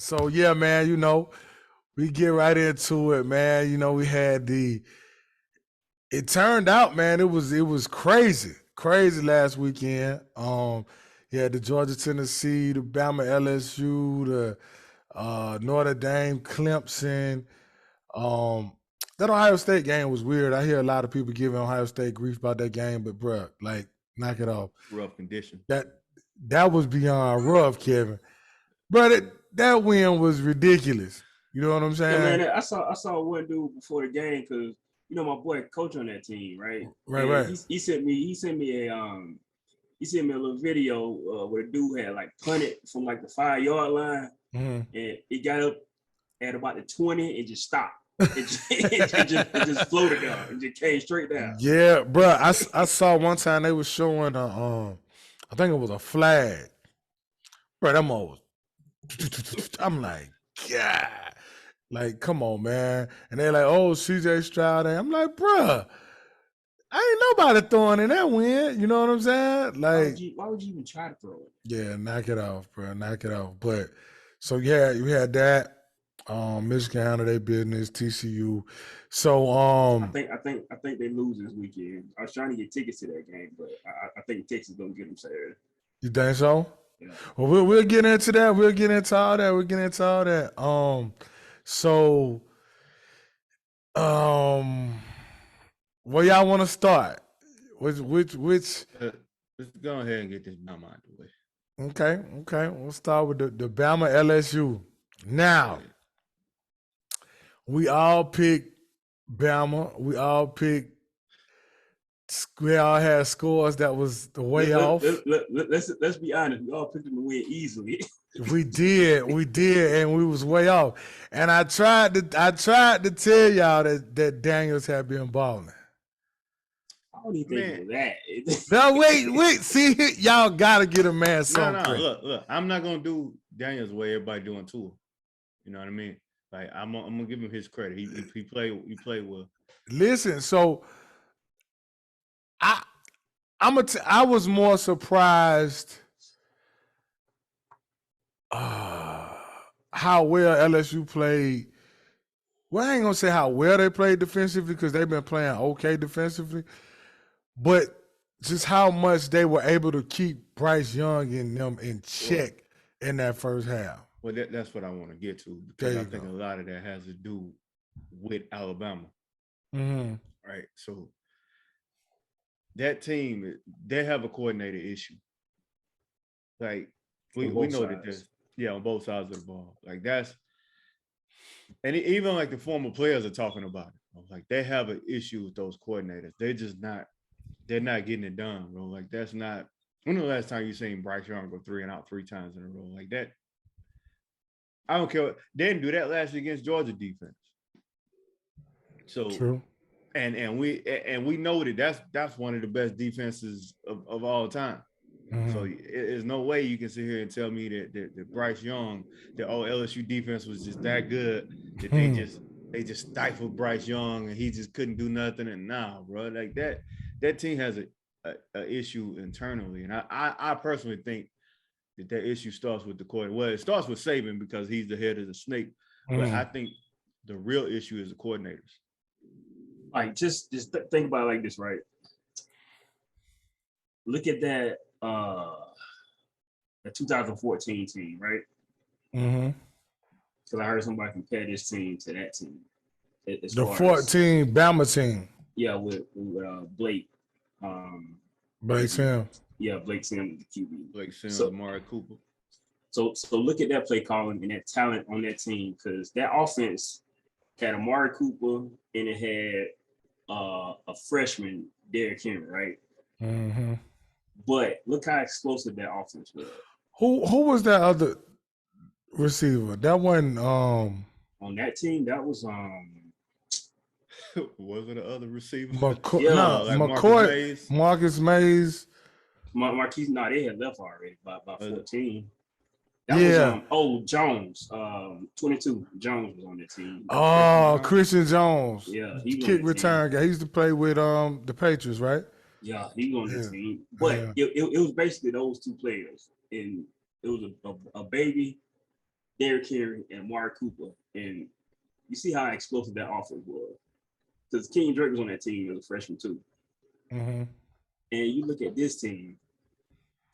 So yeah, man, we get right into it, man. We had it turned out, man, it was crazy. Crazy last weekend. You had the Georgia Tennessee, the Bama LSU, the Notre Dame Clemson. Um that Ohio State game was weird. I hear a lot of people giving Ohio State grief about that game, but bruh, like knock it off. Rough condition. That was beyond rough, Kevin. But that win was ridiculous. You know what I'm Yeah, saying? man. I saw one dude before the game because my boy coach on that team, right? Right, And right. he sent me a little video where the dude had like punted from like the 5 yard line, Mm-hmm. and it got up at about the 20 and just stopped. It just floated down and just came straight down. Yeah, bro. I saw one time they was showing I think it was a flag. Bro, that mo was I'm like, God. Like, come on, man. And they're like, oh, CJ Stroud. And I'm like, bruh, I ain't nobody throwing in that win. You know what I'm saying? Like, Why would you even try to throw it? yeah, knock it off, bro. Knock it off. But so yeah, you had that. Michigan handled their business, TCU. So I think they lose this weekend. I was trying to get tickets to that game, but I think Texas gonna get them Saturday. you think so? Yeah. Well, we'll get into that. We'll get into all that. So where y'all want to start? Which Let's go ahead and get this Bama out the way. Okay. We'll start with the Bama LSU. Now, we all picked Bama. We all had scores that was the way off. Let's be honest. We all picked them to win easily. We did, and we was way off. And I tried to tell y'all that Daniels had been balling. I don't even think that. No, wait. See, y'all gotta get a man something. No. Look. I'm not gonna do Daniels the way everybody doing Tua. You know what I mean? Like I'm gonna give him his credit. He played well. Listen, so I was more surprised how well LSU played. Well, I ain't gonna say how well they played defensively because they've been playing okay defensively, but just how much they were able to keep Bryce Young and them in check in that first half. Well, that's what I want to get to because I think a lot of that has to do with Alabama. Mm-hmm. Right. So that team, they have a coordinator issue. Like we know that there's on both sides of the ball. Like that's, and even like the former players are talking about it. Like they have an issue with those coordinators. They're not getting it done, bro. Like that's not. When the last time you seen Bryce Young go 3 and out 3 times in a row like that? I don't care. They didn't do that last year against Georgia defense. So true. And we know that that's one of the best defenses of all time. Mm-hmm. So there's no way you can sit here and tell me that Bryce Young, the LSU defense was just that good that they just stifled Bryce Young and he just couldn't do nothing. And nah, bro, like that team has a issue internally, and I personally think that issue starts with the coordinator. Well, it starts with Saban because he's the head of the snake, but I think the real issue is the coordinators. Like just think about it like this, right? Look at that the 2014 team, right? Mm-hmm. Because I heard somebody compare this team to that team. The 14 Bama team. Yeah, with Blake. Blake Sims. Yeah, Blake Sims, the QB. Blake Sims, Amari Cooper. So look at that play calling and that talent on that team, because that offense had Amari Cooper and it had a freshman, Derrick Henry, right? Mm-hmm. But look how explosive that offense was. Who was that other receiver? That wasn't on that team. That was was it the other receiver? Marcus Mays. Marquise. No, they had left already by 14. That was Jones. 22. Jones was on that team. Christian Jones. Yeah, he kick return guy. He used to play with the Patriots, right? Yeah, he on the team. But it was basically those two players, and it was a baby Derrick Henry, and Amari Cooper. And you see how explosive that offense was. Because King Drake was on that team as a freshman too. Mm-hmm. And you look at this team,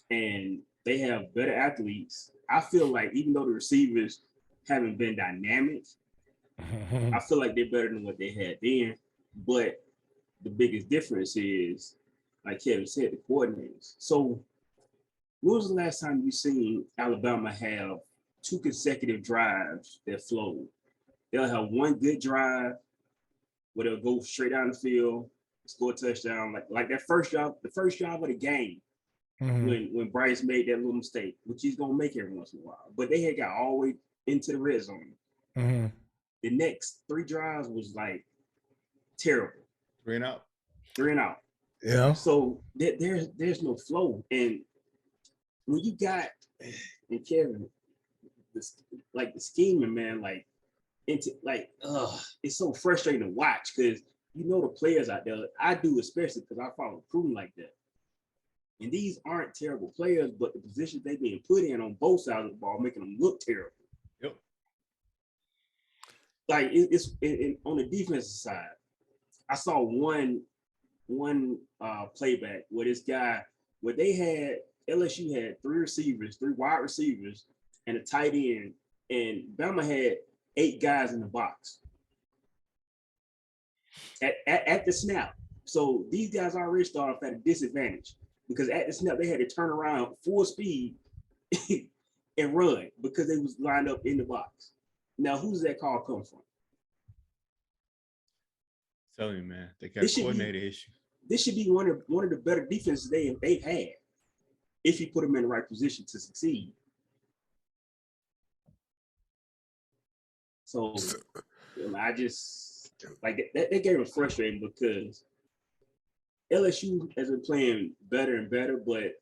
and they have better athletes. I feel like even though the receivers haven't been dynamic, I feel like they're better than what they had then. But the biggest difference is, like Kevin said, the coordinators. So when was the last time you seen Alabama have 2 consecutive drives that flowed? They'll have one good drive where they'll go straight down the field, score a touchdown, like that first drive, the first drive of the game. Mm-hmm. When Bryce made that little mistake, which he's gonna make every once in a while. But they had got all the way into the red zone. Mm-hmm. The next 3 drives was like terrible. 3 and out. 3 and out. Yeah. So there's no flow. And when you got, and Kevin, the scheming, man, it's so frustrating to watch because you know the players out there. I do, especially because I follow recruiting like that. And these aren't terrible players, but the positions they're being put in on both sides of the ball making them look terrible. Yep. Like it's on the defensive side. I saw one playback where LSU had 3 wide receivers, and a tight end, and Bama had 8 guys in the box at the snap. So these guys already start off at a disadvantage because at the snap they had to turn around full speed and run because they was lined up in the box. Now, who's that call come from? Tell you, man, they got a coordinator issue. This should be one of the better defenses they've had if you put them in the right position to succeed. So I just like that game was frustrating because LSU has been playing better and better, but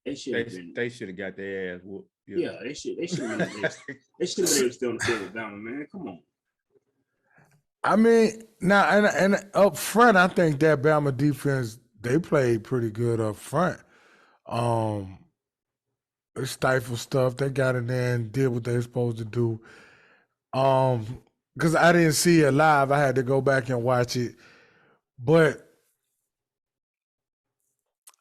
they should have got their ass whooped. Yeah, they should have been still on the field with Bama, man. Come on. I mean, now and up front, I think that Bama defense, they played pretty good up front. They stifled stuff. They got in there and did what they were supposed to do. Because I didn't see it live. I had to go back and watch it. But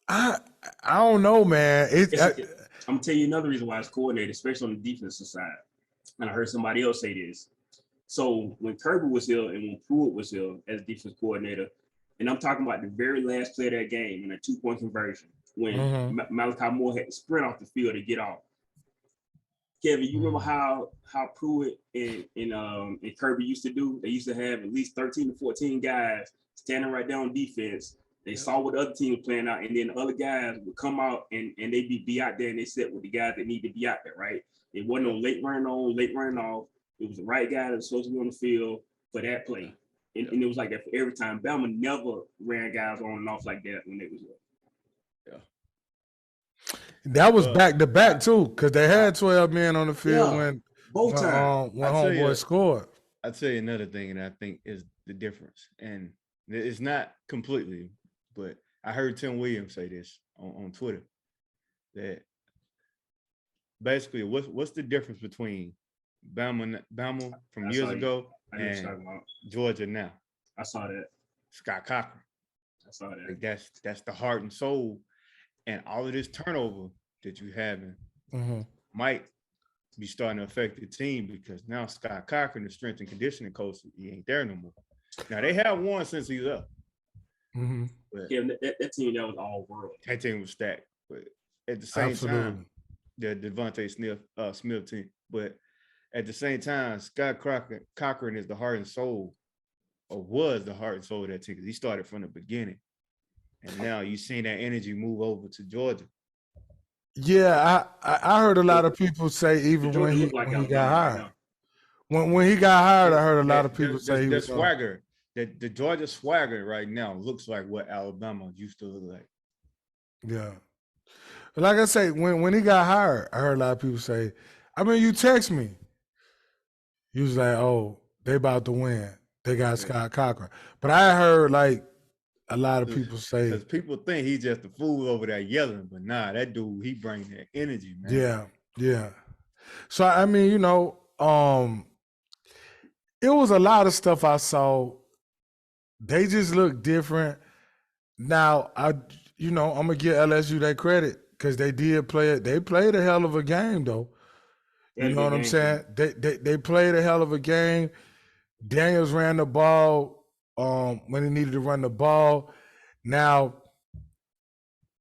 I don't know, man. I'm gonna tell you another reason why it's coordinated, especially on the defensive side. And I heard somebody else say this. So when Kirby was here and when Pruitt was here as defense coordinator, and I'm talking about the very last play of that game in a 2-point conversion, when Malachi Moore had to sprint off the field to get off. Kevin, you remember how Pruitt and Kirby used to do? They used to have at least 13 to 14 guys standing right there on defense. They saw what the other team was playing out, and then the other guys would come out and they'd be out there and they sit with the guys that need to be out there, right? It wasn't no late running on, late running off. It was the right guy that was supposed to be on the field for that play. And it was like that for every time. Bama never ran guys on and off like that when they was there. Yeah. That was back to back too, because they had 12 men on the field when homeboy scored. I'll tell you another thing, and I think is the difference. And it's not completely, but I heard Tim Williams say this on Twitter, that basically what's the difference between Bama from years ago and Georgia now? I saw that. Scott Cochran. I saw that. Like that's the heart and soul, and all of this turnover that you having might be starting to affect the team because now Scott Cochran, the strength and conditioning coach, he ain't there no more. Now they have won since he's up. Yeah, that team that was all world. That team was stacked, but at the same time, the Devontae Smith team. But at the same time, Scott Cochran is the heart and soul, or was the heart and soul of that team because he started from the beginning, and now you've seen that energy move over to Georgia. Yeah, I heard a lot of people say even when he got hired. When he got hired, I heard a lot of people say he was swagger. The Georgia swagger right now looks like what Alabama used to look like. Yeah. But like I say, when he got hired, I heard a lot of people say, I mean, you text me. You was like, oh, they about to win. They got Scott Cochran. But I heard like a lot of people say. Because people think he's just a fool over there yelling, but nah, that dude, he brings that energy, man. Yeah. So I mean, it was a lot of stuff I saw. They just look different. Now, I'm gonna give LSU that credit because they did play it. They played a hell of a game, though. They You had a know good what I'm game, saying? They played a hell of a game. Daniels ran the ball when he needed to run the ball. Now,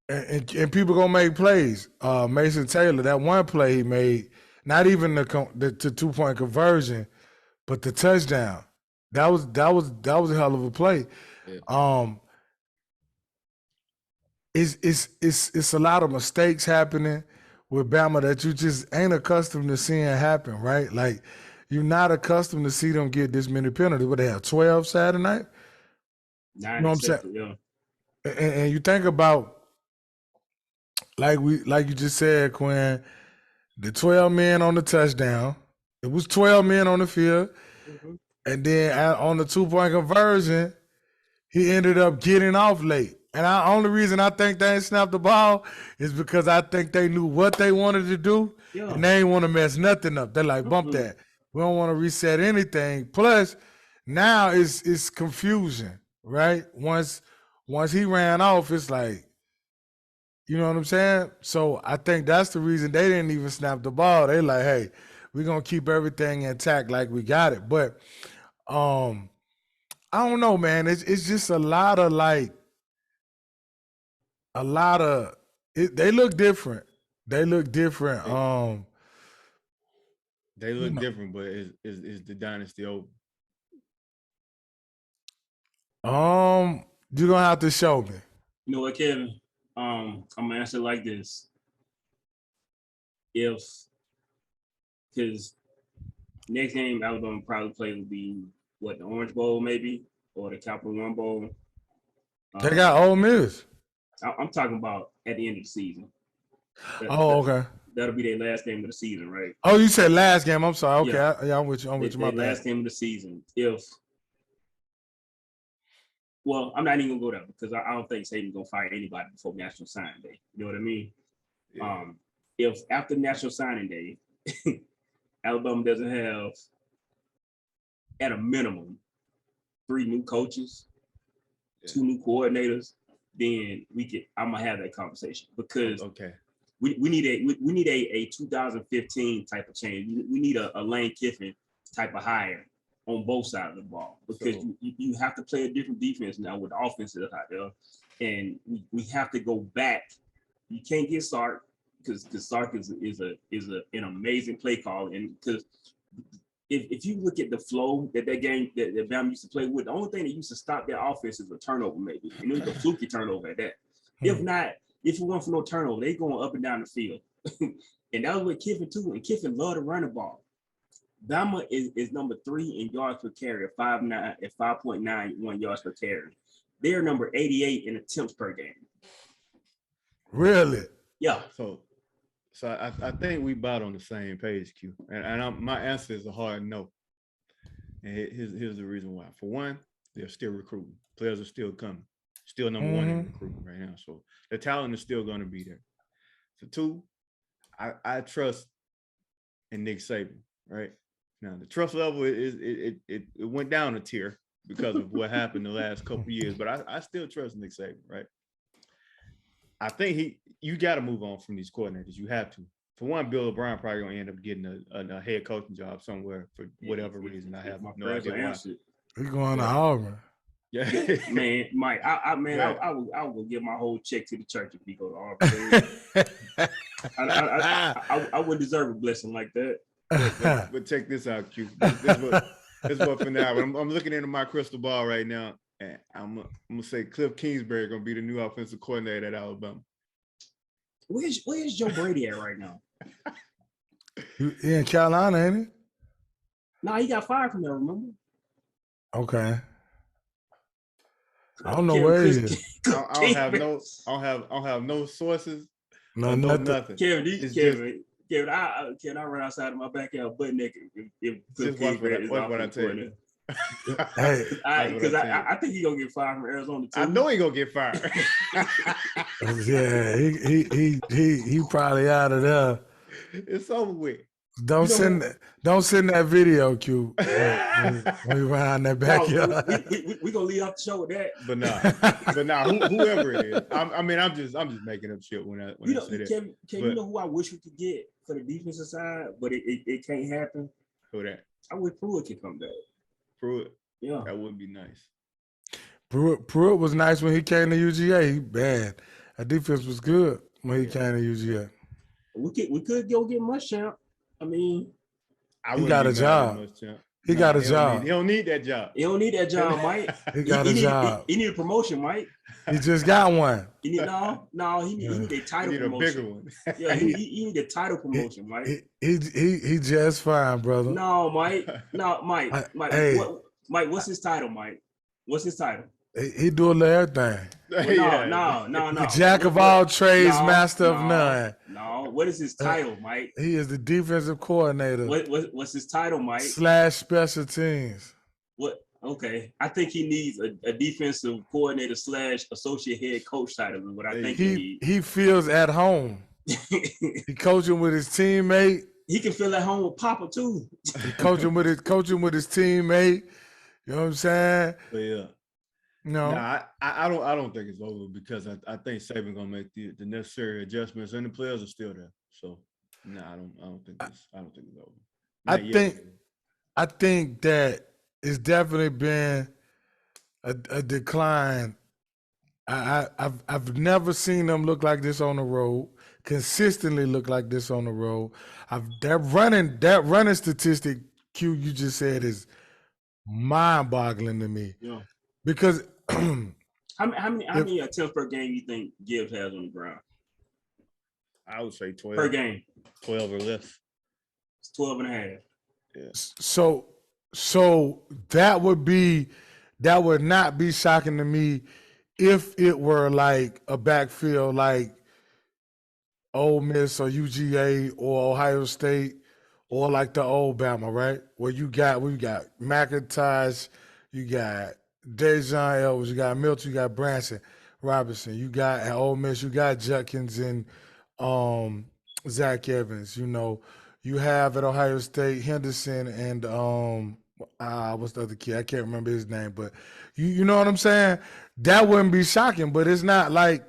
and people gonna make plays. Mason Taylor, that one play he made, not even the 2-point conversion, but the touchdown. That was a hell of a play. Yeah. It's a lot of mistakes happening with Bama that you just ain't accustomed to seeing happen, right? Like you're not accustomed to see them get this many penalties. What they have 12 Saturday night? 9 You know what I'm saying? accepted, yeah. And you think about like you just said, Quinn, the 12 men on the touchdown. It was 12 men on the field. Mm-hmm. And then on the 2-point conversion, he ended up getting off late. And the only reason I think they ain't snapped the ball is because I think they knew what they wanted to do, and they ain't want to mess nothing up. They're like, bump that. We don't want to reset anything. Plus, now it's confusion, right? Once he ran off, it's like, you know what I'm saying? So I think that's the reason they didn't even snap the ball. They like, hey, we're gonna keep everything intact like we got it. But I don't know, man. It's just a lot of they look different. They look different. They look different, but is the dynasty over? You're gonna have to show me. You know what, Kevin? I'm gonna answer it like this. Because next game Alabama probably play will be the Orange Bowl maybe, or the Capital One Bowl. They got Ole Miss. I'm talking about at the end of the season. Okay. That'll be their last game of the season, right? Oh, you said last game. I'm sorry. Okay, Yeah. I'm with you. I'm with you. My bad. Last game of the season. Well, I'm not even gonna go there because I don't think Saban's gonna fire anybody before National Signing Day. You know what I mean? Yeah. If after National Signing Day, Alabama doesn't have, at a minimum, 3 new coaches, 2 new coordinators, then I'm gonna have that conversation because we need a 2015 type of change. We need a Lane Kiffin type of hire on both sides of the ball because you have to play a different defense now with the offense that's out there, and we have to go back. You can't get Sark because Sark is an amazing play call, and because if you look at the flow that game that Bama used to play with, the only thing that used to stop their offense is a turnover maybe, and it was a fluky turnover at that. If not, if it weren't for no turnover, they going up and down the field, and that was with Kiffin too. And Kiffin loved to run the ball. Bama is number 3 in yards per carry at 5.91 yards per carry. They're number 88 in attempts per game. Really? Yeah. So I think we about on the same page, Q. And my answer is a hard no. And here's the reason why. For one, they're still recruiting. Players are still coming. Still number 1 in recruiting right now. So the talent is still going to be there. For 2, I trust in Nick Saban, right? Now the trust level it went down a tier because of what happened the last couple of years, but I still trust Nick Saban, right? I think you got to move on from these coordinators. You have to. For one, Bill O'Brien probably gonna end up getting a head coaching job somewhere for whatever reason. I have no idea why. He's going to Auburn. Yeah, man, Mike. I will give my whole check to the church if he go to Auburn. I would deserve a blessing like that. But check this out, Q. This is what for now. I'm looking into my crystal ball right now, and I'm gonna say Cliff Kingsbury gonna be the new offensive coordinator at Alabama. Where's Joe Brady at right now? He in Carolina, ain't he? No, he got fired from there. Remember? Okay. I don't know where he is. I don't have no sources. No, nothing. Kevin, I run outside of my backyard butt naked if what I tell you. Hey, because I think he's gonna get fired from Arizona too. I know he gonna get fired. Yeah, he probably out of there. It's over with. Don't send that video, Q. When we run out in that No, backyard. we gonna leave off the show with that. But whoever it is, I'm just making up shit when I say that. Kevin, you know who I wish we could get for the defensive side, but it can't happen. Who that? I wish Pruitt could come back. Pruitt. Yeah, That would be nice. Pruitt was nice when he came to UGA. He bad. That defense was good when he came to UGA. We could go get Muschamp. I mean, he got a job. He got a job. He don't need that job. He don't need that job, Mike. He got a job. He need a promotion, Mike. He just got one. He need he need a title promotion. A bigger one. Yeah, he need a title promotion, Mike. He just fine, brother. No, Mike. No, Mike. Hey. Mike, what's his title, Mike? What's his title? He do a little everything. No. Jack of all trades, master of none. No, what is his title, Mike? He is the defensive coordinator. What's his title, Mike? / special teams. What? Okay, I think he needs a defensive coordinator / associate head coach title. Is what I think he needs. He feels at home. He coaching with his teammate. He can feel at home with Papa too. He coaching with his teammate. You know what I'm saying? But yeah. No, I don't think it's over because I think Saban gonna make the necessary adjustments and the players are still there. So I don't think it's over. I think that it's definitely been a decline. I've never seen them look like this on the road. Consistently look like this on the road. That running statistic Q you just said is mind-boggling to me. Yeah. Because how many attempts per game you think Gibbs has on the ground? I would say 12 per game. 12 or less. It's 12 and a half. Yeah. So that would not be shocking to me if it were like a backfield like Ole Miss or UGA or Ohio State or like the old Bama, right? Where you got McIntosh, you got Dejan Elvis, you got Milton, you got Branson Robinson, you got at Ole Miss, you got Judkins and Zach Evans. You know, you have at Ohio State Henderson and what's the other kid? I can't remember his name, but you know what I'm saying? That wouldn't be shocking, but it's not like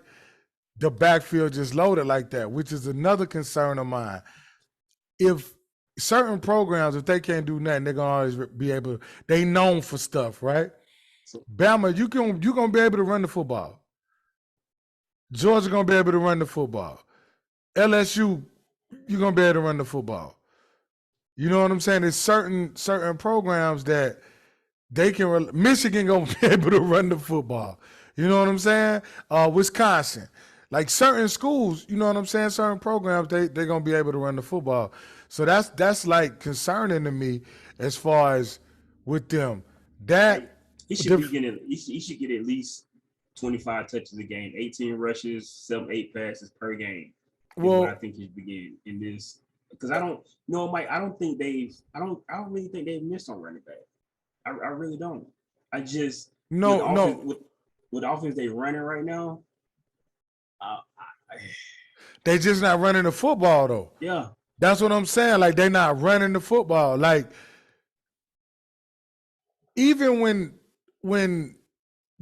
the backfield just loaded like that, which is another concern of mine. If certain programs, if they can't do nothing, they're gonna always be able. They known for stuff, right? Bama, you're gonna be able to run the football. Georgia gonna be able to run the football. LSU, you're gonna be able to run the football. You know what I'm saying? There's certain programs that they can. Michigan gonna be able to run the football. You know what I'm saying? Wisconsin, like certain schools, you know what I'm saying? Certain programs, they're gonna be able to run the football. So that's like concerning to me as far as with them. That he should get at least 25 touches a game, 18 rushes, 7-8 passes per game. Well, I think he should begin in this because I don't Mike. I don't really think they've missed on running back. I really don't. I just with the offense they running right now. They just not running the football though. Yeah. That's what I'm saying. Like they're not running the football. Like even when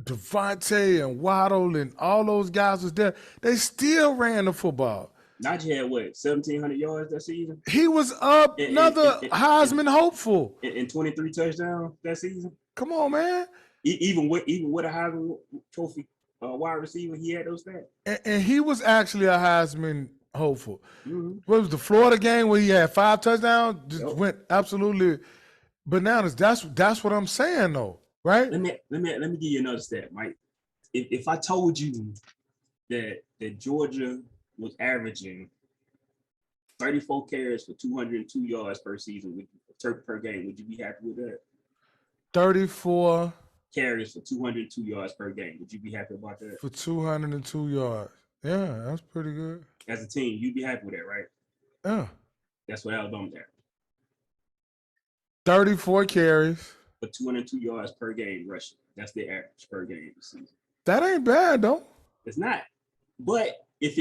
Devontae and Waddle and all those guys was there, they still ran the football. Najee had what, 1,700 yards that season? He was up another Heisman hopeful. And 23 touchdowns that season. Come on, man. Even with a Heisman Trophy wide receiver, he had those stats. And he was actually a Heisman hopeful. Mm-hmm. What was the Florida game where he had 5 touchdowns? Just went absolutely bananas. That's what I'm saying though, right? Let me give you another stat, Mike. If I told you that Georgia was averaging 34 carries for 202 yards per season per game, would you be happy with that? 34 carries for 202 yards per game. Would you be happy about that? For 202 yards. Yeah, that's pretty good. As a team, you'd be happy with that, right? Yeah. That's what Alabama's at. 34 carries. For 202 yards per game rushing. That's the average per game this season. That ain't bad, though. It's not. But if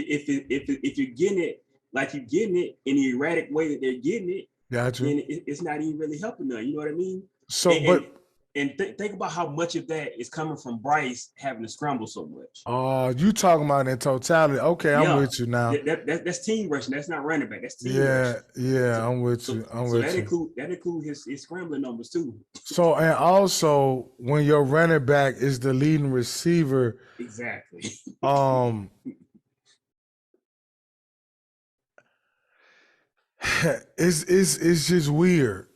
you're getting it like you're getting it in the erratic way that they're getting it, Got you. then it's not even really helping them. You know what I mean? So, And but think about how much of that is coming from Bryce having to scramble so much. you talking about in totality? Okay, I'm Yeah, with you now. that's team rushing. That's not running back. That's team Yeah, rushing. yeah, So I'm with you. I'm so with that you. include his scrambling numbers too. So, and also when your running back is the leading receiver, Exactly. um, it's just weird.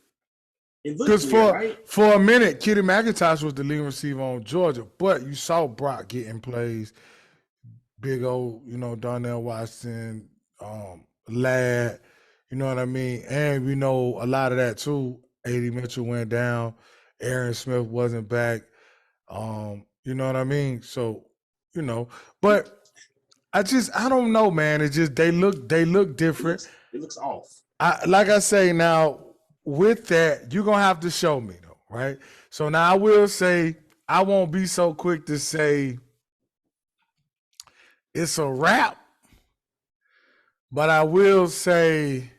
It looks Because weird, right? for a minute, Kitty McIntosh was the leading receiver on Georgia, but you saw Brock getting plays, big old, Darnell Watson, Ladd, you know what I mean? And we know a lot of that too. A.D. Mitchell went down, Aaron Smith wasn't back. You know what I mean? So, but I don't know, man. It's just they look different. It looks off. Like I say now, with that, you're gonna have to show me though, right? So now I will say I won't be so quick to say it's a wrap, but I will say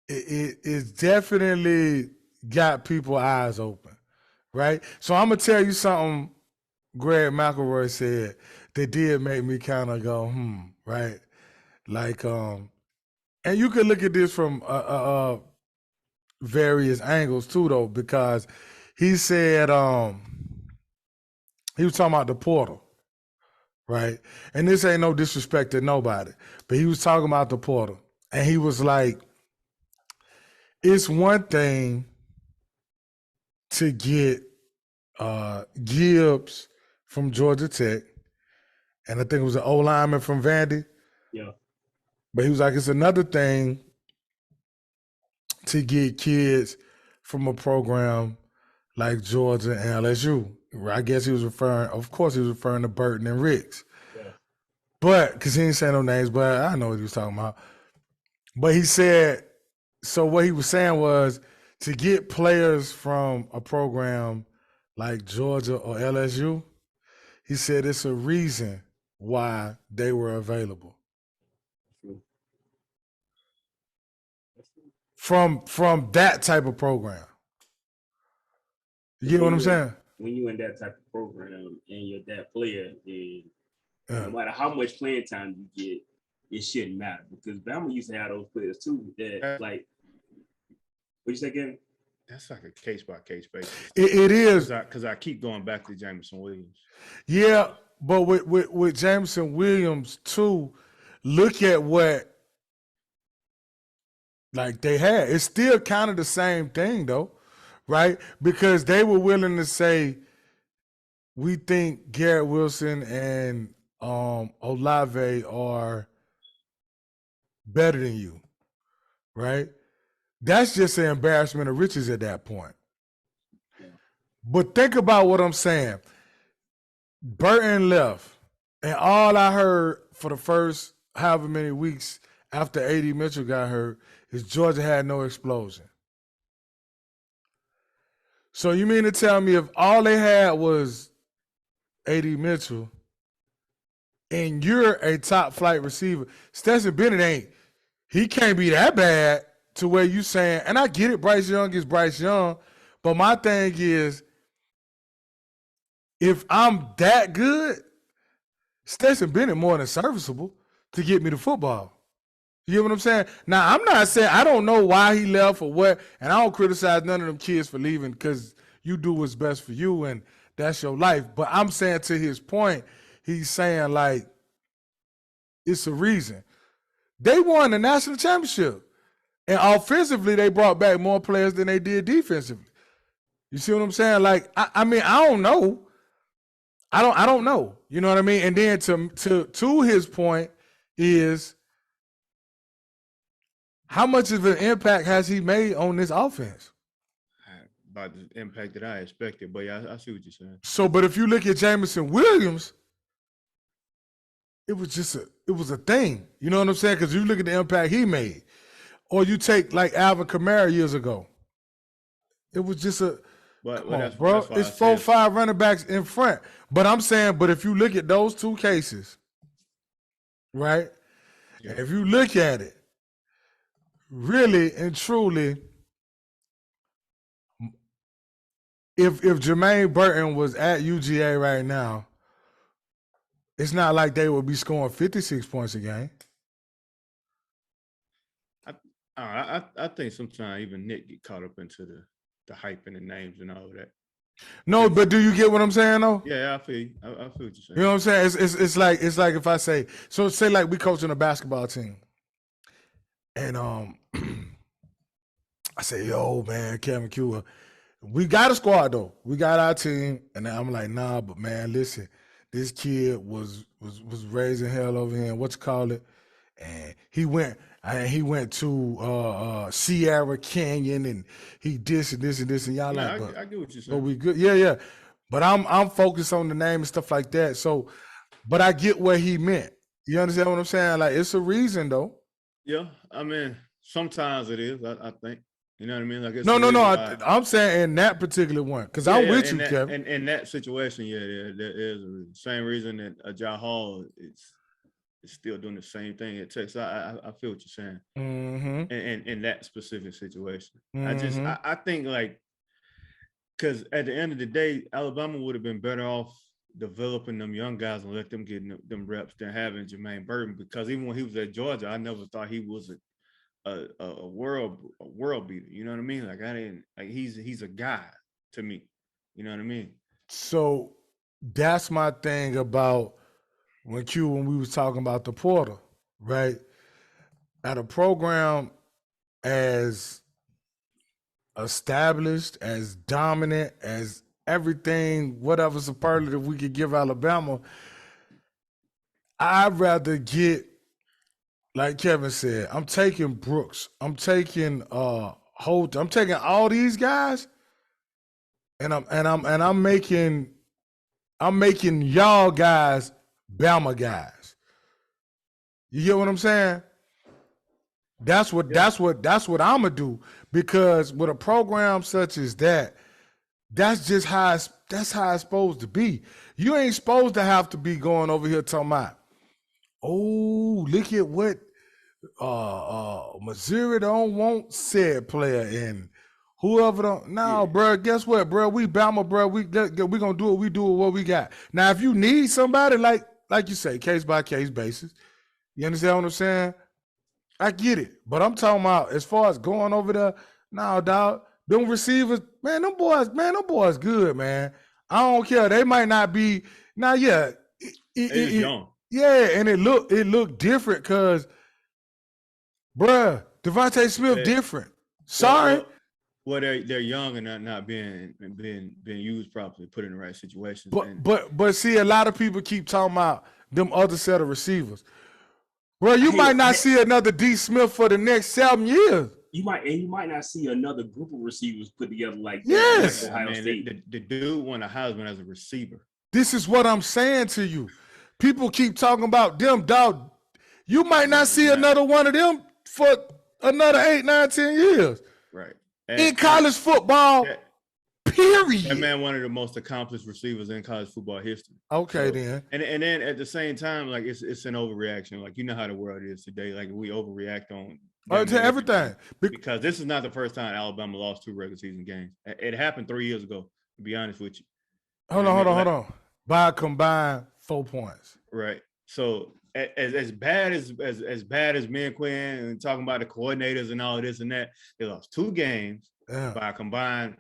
it's definitely got people eyes open, right? So I'm gonna tell you something Greg McElroy said that did make me kind of go, right? Like, and you can look at this from various angles too, though, because he said he was talking about the portal, right? And this ain't no disrespect to nobody, but he was talking about the portal, and he was like, it's one thing to get Gibbs from Georgia Tech, and I think it was an O lineman from Vandy. Yeah. But he was like, it's another thing to get kids from a program like Georgia and LSU. I guess he was referring to Burton and Ricks. Yeah. But, because he didn't say no names, but I know what he was talking about. But he said, so what he was saying was to get players from a program like Georgia or LSU, he said it's a reason why they were available. From that type of program. You get what I'm saying? When you're in that type of program and you're that player, then no matter how much playing time you get, it shouldn't matter, because Bama used to have those players too. That like, what you say, Kevin? That's like a case by case basis. It is, because I keep going back to Jameson Williams. Yeah, but with Jameson Williams too, look at what like they had. It's still kind of the same thing though, right? Because they were willing to say, we think Garrett Wilson and Olave are better than you, right? That's just an embarrassment of riches at that point. Yeah. But think about what I'm saying. Burton left, and all I heard for the first however many weeks after A.D. Mitchell got hurt is Georgia had no explosion. So you mean to tell me if all they had was A.D. Mitchell and you're a top flight receiver, Stetson Bennett he can't be that bad to where you saying, and I get it, Bryce Young is Bryce Young, but my thing is, if I'm that good, Stetson Bennett more than serviceable to get me the football. You get what I'm saying? Now, I'm not saying, I don't know why he left or what, and I don't criticize none of them kids for leaving because you do what's best for you and that's your life. But I'm saying, to his point, he's saying, like, it's a reason. They won the national championship. And offensively, they brought back more players than they did defensively. You see what I'm saying? Like, I mean, I don't know. I don't know. You know what I mean? And then to his point is, how much of an impact has he made on this offense? About the impact that I expected, but yeah, I see what you're saying. So, but if you look at Jameson Williams, it was a thing. You know what I'm saying? Because you look at the impact he made. Or you take like Alvin Kamara years ago. It was just a bro. It's 4-5 running backs in front. But I'm saying, but if you look at those two cases, right? Yeah. If you look at it, really and truly, if Jermaine Burton was at UGA right now, it's not like they would be scoring 56 points a game. I think sometimes even Nick get caught up into the hype and the names and all of that. No, but do you get what I'm saying though? Yeah, I feel you. I feel what you're saying. You know what I'm saying? It's like if I say, so say like we coaching a basketball team, and I say, yo man, Kevin Q, we got a squad though. We got our team, and I'm like, nah, but man, listen, this kid was raising hell over here. What you call it? And he went to Sierra Canyon, and he this and this and this, and y'all like, I get what you're saying. But we good, yeah. But I'm focused on the name and stuff like that. So, but I get what he meant. You understand what I'm saying? Like, it's a reason though. Yeah, I mean, sometimes it is. I think. You know what I mean? Like, it's no. I'm saying in that particular one, because I'm with you, Kevin. And in that situation, there is a reason. Same reason that Ja Hall is still doing the same thing at Texas. I feel what you're saying. Mm-hmm. In that specific situation, Mm-hmm. I think like, because at the end of the day, Alabama would have been better off developing them young guys and let them get them reps than having Jermaine Burton. Because even when he was at Georgia, I never thought he was a world beater. You know what I mean? Like, I didn't like he's a guy to me. You know what I mean? So that's my thing about when we was talking about the portal, right? At a program as established, as dominant, as everything, whatever superlative we could give Alabama, I'd rather get, like Kevin said, I'm taking Brooks, I'm taking Holt, I'm taking all these guys, and I'm making y'all guys Bama guys. You get what I'm saying? That's what I'm gonna do, because with a program such as that, that's how it's supposed to be. You ain't supposed to have to be going over here talking about, oh, look at what Missouri don't want said player, and whoever don't. No, bro, guess what, bro? We Bama, bro. We gonna do what we do with what we got. Now, if you need somebody, like you say, case by case basis, you understand what I'm saying? I get it, but I'm talking about as far as going over there. No, dog, them receivers, man, them boys good, man. I don't care. They might not be now. Yeah, it's young. Yeah, and it looked different because, bruh, Devontae Smith different. Sorry. Well, they're young and not being used properly, put in the right situations. But see, a lot of people keep talking about them other set of receivers. Bro, you might not see another D. Smith for the next 7 years. You might not see another group of receivers put together like that. Yes. Ohio State. The dude won a Heisman as a receiver. This is what I'm saying to you. People keep talking about them, dog. You might not see another one of them for another 8, 9, 10 years. Right. In college football, period. That man, one of the most accomplished receivers in college football history. Okay, then. And then at the same time, like, it's an overreaction. Like, you know how the world is today. Like, we overreact on to everything. Because this is not the first time Alabama lost 2 regular season games. It happened 3 years ago, to be honest with you. Hold on. By a combined 4 points. Right. So as bad as Ben Quinn and talking about the coordinators and all this and that, they lost 2 games by a combined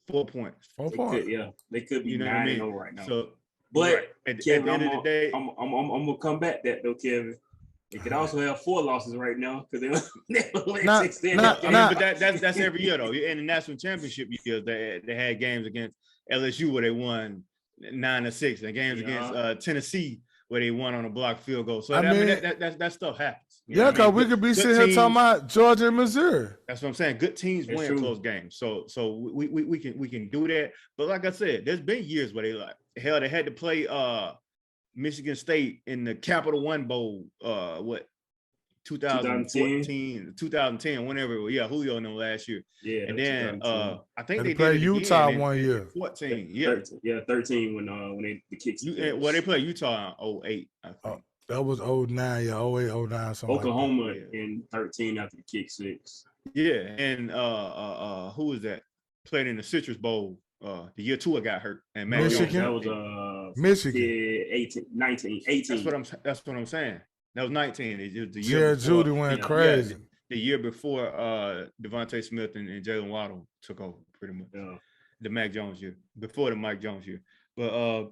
4 points. 4 points. They could be 9-0 right now. So, but at Kevin, the end of the day, I'm gonna combat that though, Kevin. They could also have 4 losses right now because but that's every year though. In the national championship years, they had games against LSU where they won 9-6, and games against Tennessee where they won on a blocked field goal. So I mean that stuff happens. Because we could be sitting here talking about Georgia and Missouri. That's what I'm saying. Good teams win close games. So we can do that. But like I said, there's been years where they had to play Michigan State in the Capital One Bowl, 2010, whenever it was. Yeah, Julio and them last year. Yeah. And then I think they played Utah one year. 14. 13 when the Kicks. They played Utah in 08, I think. That was 09, yeah, 08, 09, something Oklahoma like that. in 13 after the kick six. Yeah, and who was that? Played in the Citrus Bowl. The year Tua got hurt, and Mac Michigan? That was Michigan. 18, 19, 18. That's what I'm saying. That was 19. It was the year Jared before, Judy went crazy. the year before Devontae Smith and Jalen Waddle took over, pretty much. The Mac Jones year, before the Mike Jones year. But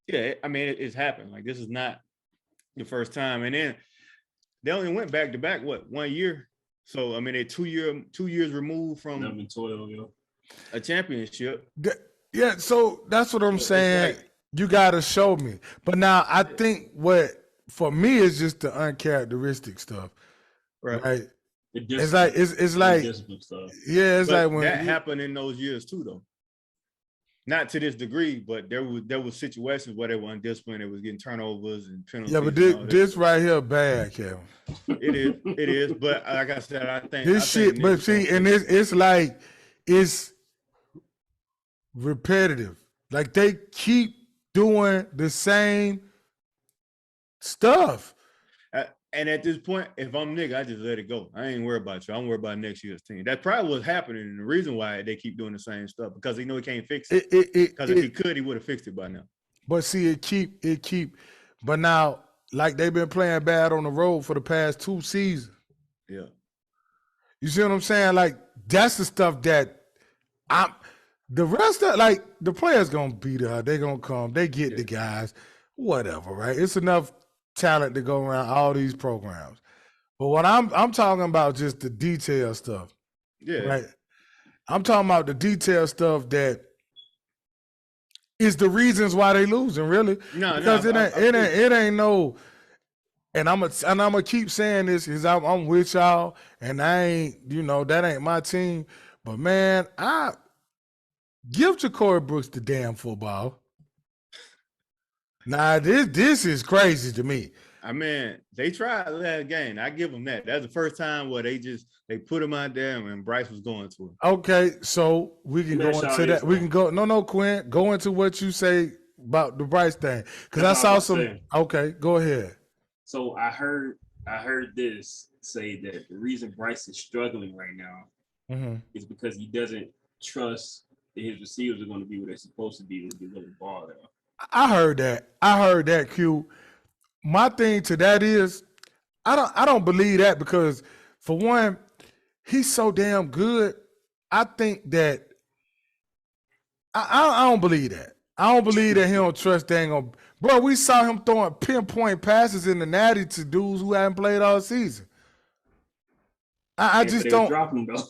yeah, I mean, it's happened. Like, this is not the first time. And then they only went back to back, 1 year? So I mean, they're 2 years removed from 11-12, a championship. Yeah, so that's what I'm saying. Like, you gotta show me. But now I think what for me is just the uncharacteristic stuff. Right. It's like yeah, it's like when that happened in those years too, though. Not to this degree, but there was situations where they were undisciplined, they was getting turnovers and penalties. Yeah, but this right here bad, Kevin. It is. But like I said, I think this shit. But see, and it's like it's repetitive. Like they keep doing the same stuff. And at this point, if I'm Nick, I just let it go. I ain't worried about you. I'm worried about next year's team. That's probably what's happening. And the reason why they keep doing the same stuff, because they know he can't fix it. Because if he could, he would have fixed it by now. But see, it keep. But now, like they've been playing bad on the road for the past 2 seasons. Yeah. You see what I'm saying? Like, that's the stuff that the rest of, like, the players gonna be there. They gonna come. They get the guys. Whatever, right? It's enough talent to go around all these programs. But what I'm talking about just the detail stuff. Yeah. Right. I'm talking about the detail stuff that is the reasons why they losing, really. Because it ain't no, and I'm gonna keep saying this because I'm with y'all, and I ain't, that ain't my team. But man, I give Ja'Cory Brooks the damn football. Nah, this is crazy to me. I mean, they tried last game. I give them that. That's the first time where they put him out there and Bryce was going to him. Okay, so we can go into that. We can go. No, Quinn. Go into what you say about the Bryce thing because I saw some. Okay, go ahead. So I heard this say that the reason Bryce is struggling right now is because he doesn't trust that his receivers are going to be where they're supposed to be when they get the ball there. I heard that, Q. My thing to that is, I don't believe that because, for one, he's so damn good. I think that I don't believe that. I don't believe that he don't trust dang on. Bro, we saw him throwing pinpoint passes in the natty to dudes who haven't played all season. I just don't. Dropping, though.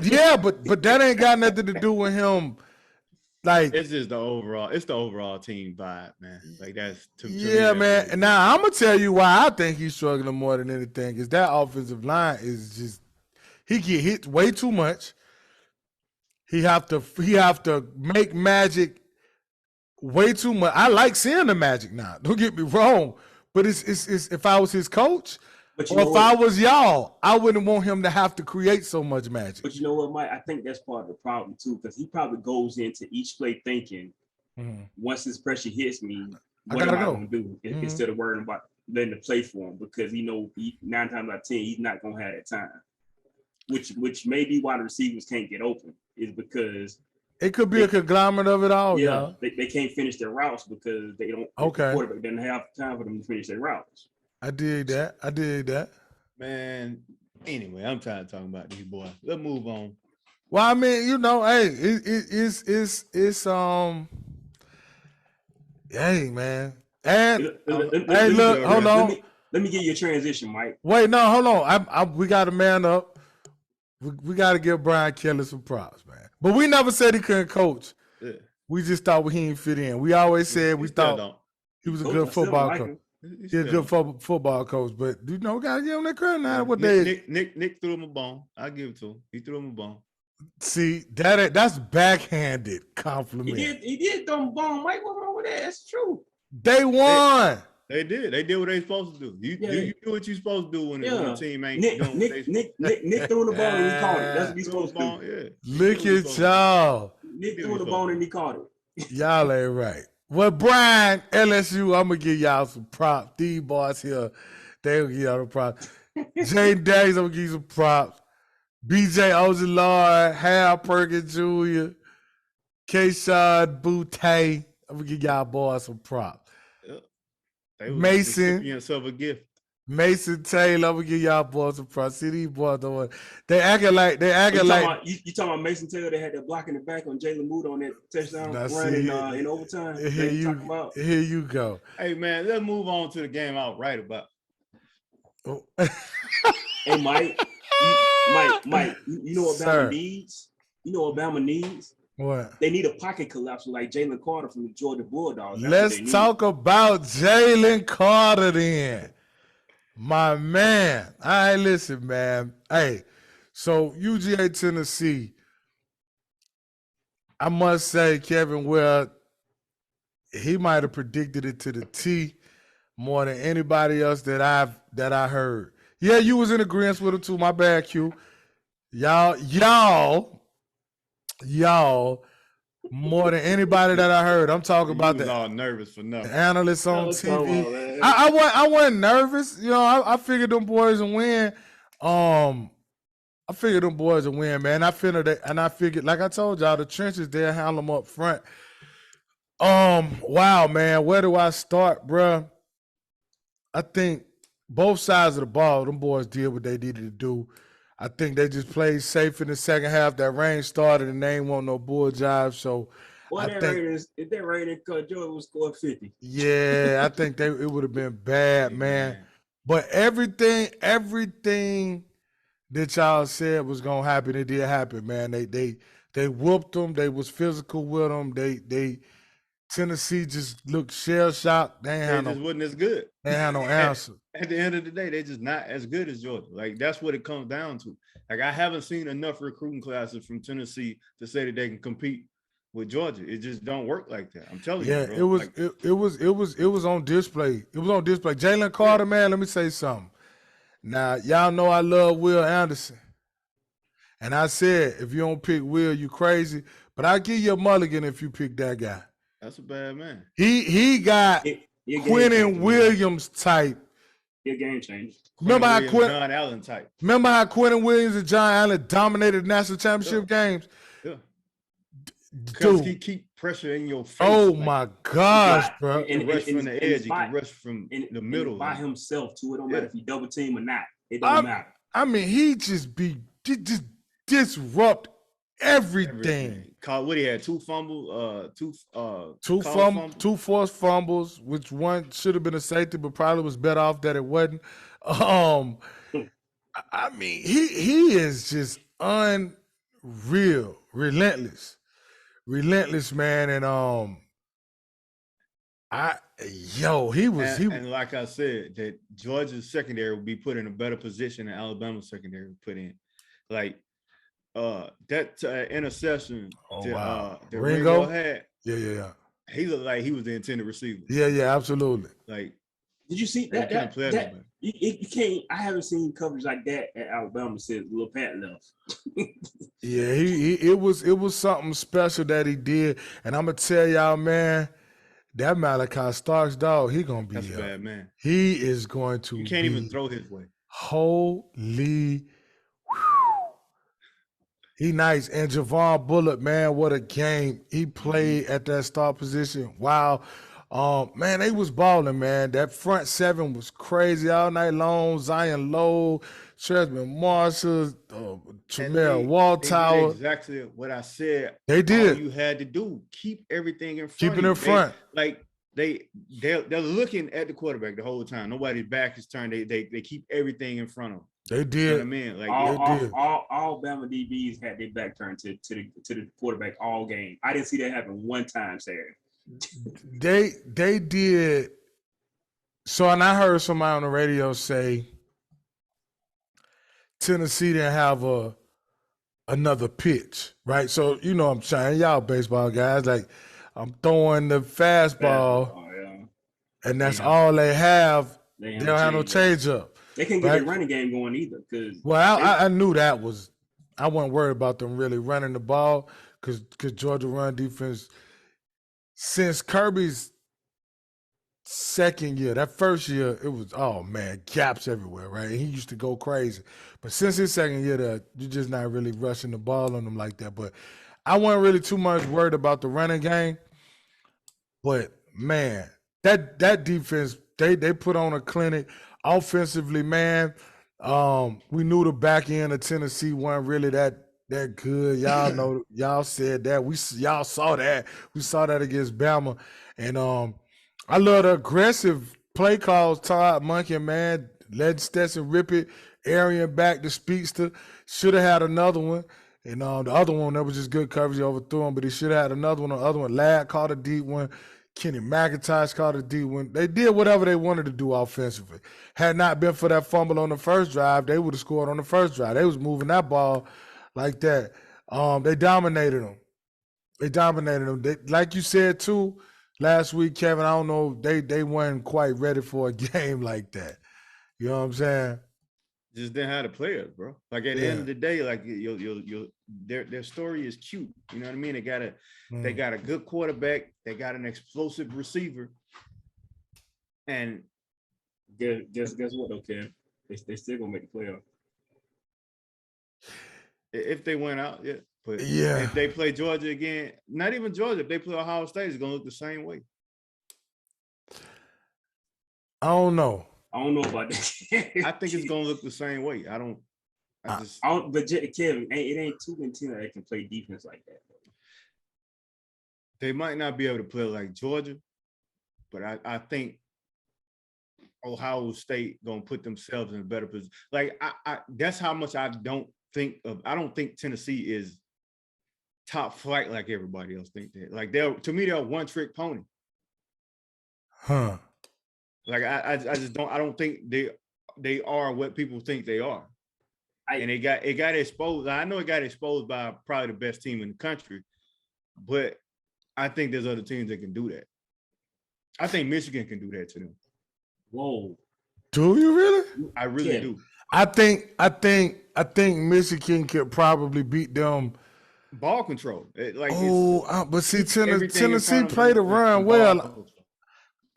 Yeah, but that ain't got nothing to do with him. Like, it's just the overall team vibe, man. Like, that's yeah, man. And now I'm gonna tell you why I think he's struggling more than anything is that offensive line is just he get hit way too much. He have to make magic way too much. I like seeing the magic now. Don't get me wrong, but it's if I was his coach. Or if I was y'all, I wouldn't want him to have to create so much magic. But you know what, Mike? I think that's part of the problem, too, because he probably goes into each play thinking, once this pressure hits me, what am I going to do? Instead of worrying about letting the play for him, because he 9 times out of 10, he's not going to have that time. Which may be why the receivers can't get open, is because it could be a conglomerate of it all, yeah. They can't finish their routes because they don't. Okay. The quarterback doesn't have time for them to finish their routes. I did that. Man, anyway, I'm tired of talking about these boys. Let's move on. Well, I mean, hey, it's hey, man. And hey, look, hold on. Let me get you a transition, Mike. Wait, no, hold on. We got to man up. We got to give Brian Kelly some props, man. But we never said he couldn't coach. Yeah. We just thought he didn't fit in. We always said we thought he was a good football coach. He's a good football coach, but we gotta give him that credit now. Nick threw him a bone. I give it to him. He threw him a bone. See, that's backhanded compliment. He did throw him a bone. Mike, what's wrong with that? That's true. They won. They did. They did what they supposed to do. You do what you're supposed to do when the team ain't doing what they Nick threw the bone and he caught it. That's what he's supposed to do. Yeah. Look at y'all. Nick threw the bone and he caught it. Y'all ain't right. Well, Brian, LSU, I'm gonna give y'all some props. These boys here, they will give y'all the props. Jaden Daniels, I'm gonna give you some props. BJ Ozilard, Hal Perkins Jr., Kayshawn Butte. I'm gonna give y'all boys some props. They was Mason, recipients of a gift. Mason Taylor, I'm gonna give y'all boys some props. See these boys don't want. They acting You like talking about Mason Taylor? They had that block in the back on Jalen Mood on that touchdown Now, run see, in overtime. Here you go. Hey man, let's move on to the game I was right about. Oh. Hey Mike, you know what Bama needs? You know what Bama needs? What? They need a pocket collapser like Jalen Carter from the Georgia Bulldogs. Let's talk about Jalen Carter then. My man. All right, listen, man. Hey, so UGA Tennessee, I must say, Kevin, well, he might have predicted it to the T more than anybody else that I heard. Yeah, you was in agreement with him too. My bad, Q. Y'all, more than anybody that I heard. I'm talking about the all nervous for nothing. Analysts on TV. I wasn't nervous. You know, I figured them boys would win. I figured them boys would win, man. I figured, like I told y'all, the trenches there, handle them up front. Wow, man. Where do I start, bruh? I think both sides of the ball, them boys did what they needed to do. I think they just played safe in the second half. That rain started and they ain't want no bull jive. So if that rain cut, Jordan would score 50. Yeah, I think it would have been bad, man. But everything that y'all said was gonna happen, it did happen, man. They whooped them. They was physical with them. They Tennessee just looked shell shocked. They just wasn't as good. They had no answer. At the end of the day, they just not as good as Georgia. Like that's what it comes down to. Like I haven't seen enough recruiting classes from Tennessee to say that they can compete with Georgia. It just don't work like that. I'm telling you, bro. It was on display. It was on display. Jalen Carter, man, let me say something. Now, y'all know I love Will Anderson. And I said, if you don't pick Will, you crazy. But I'll give you a mulligan if you pick that guy. That's a bad man. He got Quentin Williams type. Your game changer. Remember how John Allen type. Remember how Quentin Williams and John Allen dominated national championship games? Yeah. Because he keep pressure in your face. Oh my gosh, bro. And rush from the edge, he can rush from the middle. By himself too. It don't matter if he double team or not. It don't matter. I mean, he just disrupt everything. What he had, two forced fumbles, which one should have been a safety, but probably was better off that it wasn't. I mean, he is just unreal, relentless, man. And and like I said, that Georgia's secondary will be put in a better position than Alabama's secondary was put in. Like that interception that Ringo had. Yeah. He looked like he was the intended receiver. Yeah, absolutely. Like, did you see that? You can't. I haven't seen coverage like that at Alabama since Lil Pat left. Yeah, it was something special that he did, and I'm gonna tell y'all, man, that Malachi Starks dog, he gonna be. That's a bad man. He is going to. You can't even throw his way. Holy. He nice. And Javon Bullock, man, what a game. He played at that star position. Wow. Man, they was balling, man. That front seven was crazy all night long. Zion Lowe, Tresman Marshall, Tremere Walltower. Exactly what I said. They did. All you had to do, keep everything in front. Keep it in front. They're looking at the quarterback the whole time. Nobody's back is turned. They keep everything in front of them. They did. You know what I mean? Like all Bama DBs had their back turned to the quarterback all game. I didn't see that happen one time, Sarah. They did. So, and I heard somebody on the radio say Tennessee didn't have another pitch, right? So, you know, I'm saying, y'all baseball guys, like I'm throwing the fastball, and that's all they have. They don't have no change up. They can't get their running game going either. I knew that was. I wasn't worried about them really running the ball because Georgia run defense since Kirby's second year, that first year, it was, oh man, gaps everywhere, right? And he used to go crazy. But since his second year, you're just not really rushing the ball on him like that. But I wasn't really too much worried about the running game. But man, that defense, they put on a clinic offensively, man. We knew the back end of Tennessee wasn't really that good. Y'all know, y'all said that. Y'all saw that. We saw that against Bama. And I love the aggressive play calls, Todd Monken, man. Letting Stetson rip it, Arian back the speedster. Should have had another one. And the other one, that was just good coverage. He overthrew him, but he should have had another one. The other one, Ladd caught a deep one. Kenny McIntosh caught a deep one. They did whatever they wanted to do offensively. Had not been for that fumble on the first drive, they would have scored on the first drive. They was moving that ball like that. They dominated them. Like you said, too, last week, Kevin, I don't know, they weren't quite ready for a game like that. You know what I'm saying? Just didn't have the players, bro. Like at the end of the day, like their story is cute. You know what I mean? They got a good quarterback. They got an explosive receiver. And guess what? Okay, they still gonna make the playoff. If they went out, yeah. But if they play Georgia again, not even Georgia, if they play Ohio State, it's gonna look the same way. I don't know about that. I think it's gonna look the same way. But Kevin, it ain't too many teams that can play defense like that. They might not be able to play like Georgia, but I think Ohio State gonna put themselves in a better position. Like I that's how much I don't think Tennessee is top flight like everybody else think that. Like they're a one-trick pony. Huh. Like I don't think they are what people think they are. And it got exposed. I know it got exposed by probably the best team in the country, but I think there's other teams that can do that. I think Michigan can do that to them. Whoa. Do you really? I really do. I think Michigan could probably beat them. Ball control. But see, Tennessee played the run well.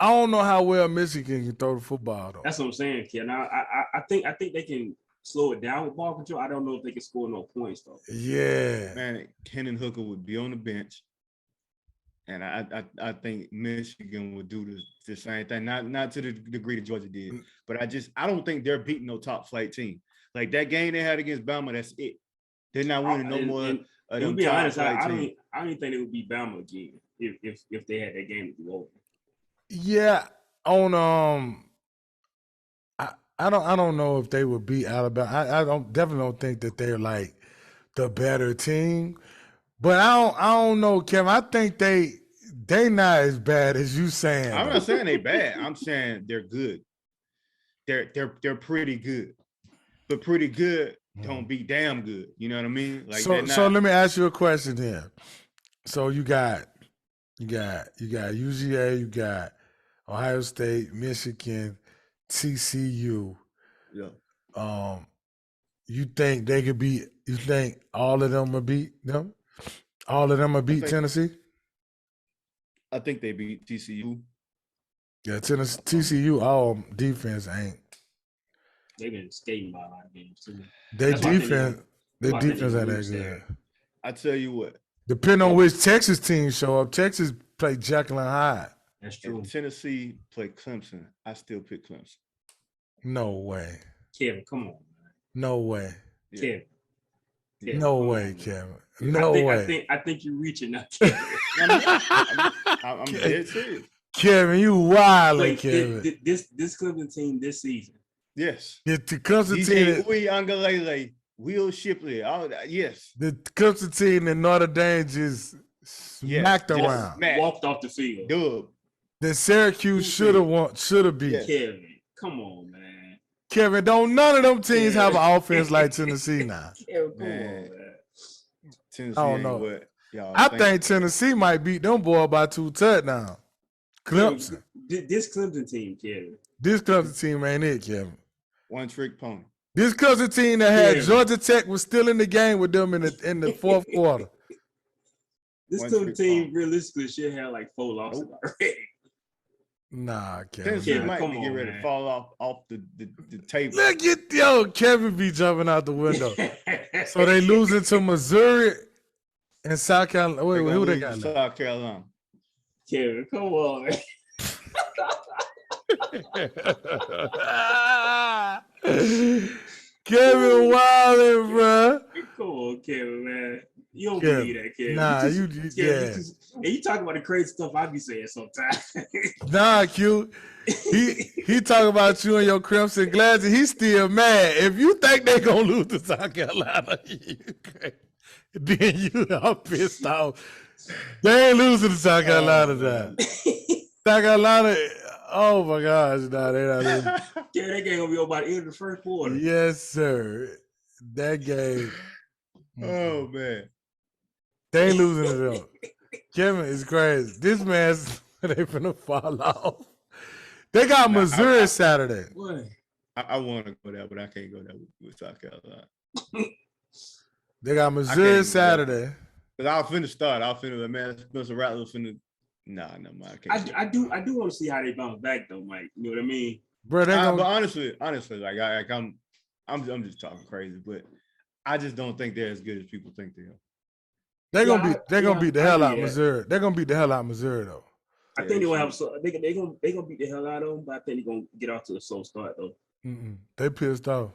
I don't know how well Michigan can throw the football though. That's what I'm saying, Ken. I think they can slow it down with ball control. I don't know if they can score no points though. Yeah, man, Hendon Hooker would be on the bench, and I think Michigan would do the same thing. Not to the degree that Georgia did, but I don't think they're beating no top flight team. Like that game they had against Bama, that's it. They're not winning no more. To be honest, I don't even think it would be Bama again if they had that game to go over. Yeah, on I don't know if they would beat Alabama. I definitely don't think that they're like the better team. But I don't know, Kevin. I think they not as bad as you saying. I'm not saying they bad. I'm saying they're good. They're pretty good. But pretty good don't be damn good. You know what I mean? Like so let me ask you a question then. So you got UGA, you got Ohio State, Michigan, TCU. Yeah. You think they could beat? You think all of them will beat them? All of them will beat Tennessee? I think they beat TCU. Yeah, TCU all defense ain't. They've been skating by a lot of games too. Their defense ain't that good. I tell you what. Depending on which Texas team show up, Texas play Jekyll and Hyde. That's true. If Tennessee play Clemson, I still pick Clemson. No way. Kevin, come on, man. No way. Kevin. No way, Kevin. No way. I think you're reaching now, Kevin. I'm dead serious. Kevin, you wildin', Kevin. This Clemson team this season. Yes. The Clemson team. Uiagalelei, Will Shipley. All that. Yes. The Clemson team that Notre Dame just smacked around. Walked off the field. Dub. That Syracuse should have beat. Yes. Kevin, come on, man. Kevin, don't none of them teams have an offense like Tennessee now. Kevin, come on, man. Tennessee I don't know. What y'all I think Tennessee might beat them boys by 2 touchdowns. Clemson. This Clemson team, Kevin. This Clemson team ain't it, Kevin. One trick pony. This Clemson team that had Georgia Tech was still in the game with them in the fourth quarter. This Tennessee team realistically should have like 4 losses already. Nah, Tennessee Kevin. might come be getting on, ready man. to fall off the table. Look at Kevin be jumping out the window. So they losing to Missouri and South Carolina. Wait, who they got left? South Carolina. Kevin, come on, man. Kevin Wilder, bro. Come on, Kevin, man. You don't Kevin. believe that, Kevin. Nah, Kevin, and you talk about the crazy stuff I be saying sometimes. Nah, Q. He talk about you and your Crimson Glass, and he's still mad. If you think they gonna lose to South Carolina, then you are pissed off. They ain't losing to South Carolina now. South Carolina, oh my gosh, nah, they not losing. Yeah, that game gonna be over by the end of the first quarter. Yes, sir. That game. Oh man. They ain't losing to them. Kevin is crazy. This man's they finna fall off. They got Missouri Saturday. What? I want to go there, but I can't go there with South Carolina. They got Missouri Saturday. Because I'll finna start. I'll finna, man, Spencer Rattler finna. Nah, no, man, I can't. I do want to see how they bounce back though, Mike. You know what I mean? Bro, but honestly, like I'm just talking crazy, but I just don't think they're as good as people think they are. They're gonna beat the hell out of Missouri. They're gonna beat the hell out of Missouri though. I think they're gonna have they gonna beat the hell out of them, but I think they're gonna get off to a slow start though. They pissed off.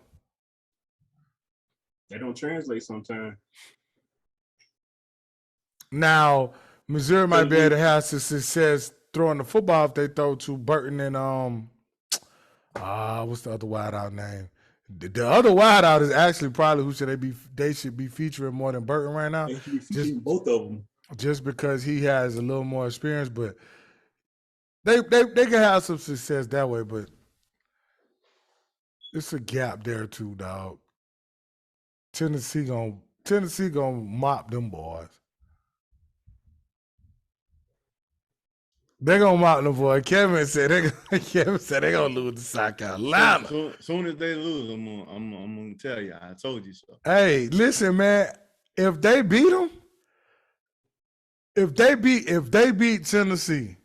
That don't translate sometimes. Now Missouri might be able to have some success throwing the football if they throw to Burton and what's the other wideout name? The other wideout is actually probably who should they should be featuring more than Burton right now. They should be featuring both of them. Just because he has a little more experience, but they can have some success that way, but it's a gap there too, dog. Tennessee gonna mop them boys. They're gonna mop them boys. Kevin said they're gonna lose to South Carolina. Soon as they lose, I'm gonna tell you. I told you so. Hey, listen, man. If they beat them, if they beat Tennessee,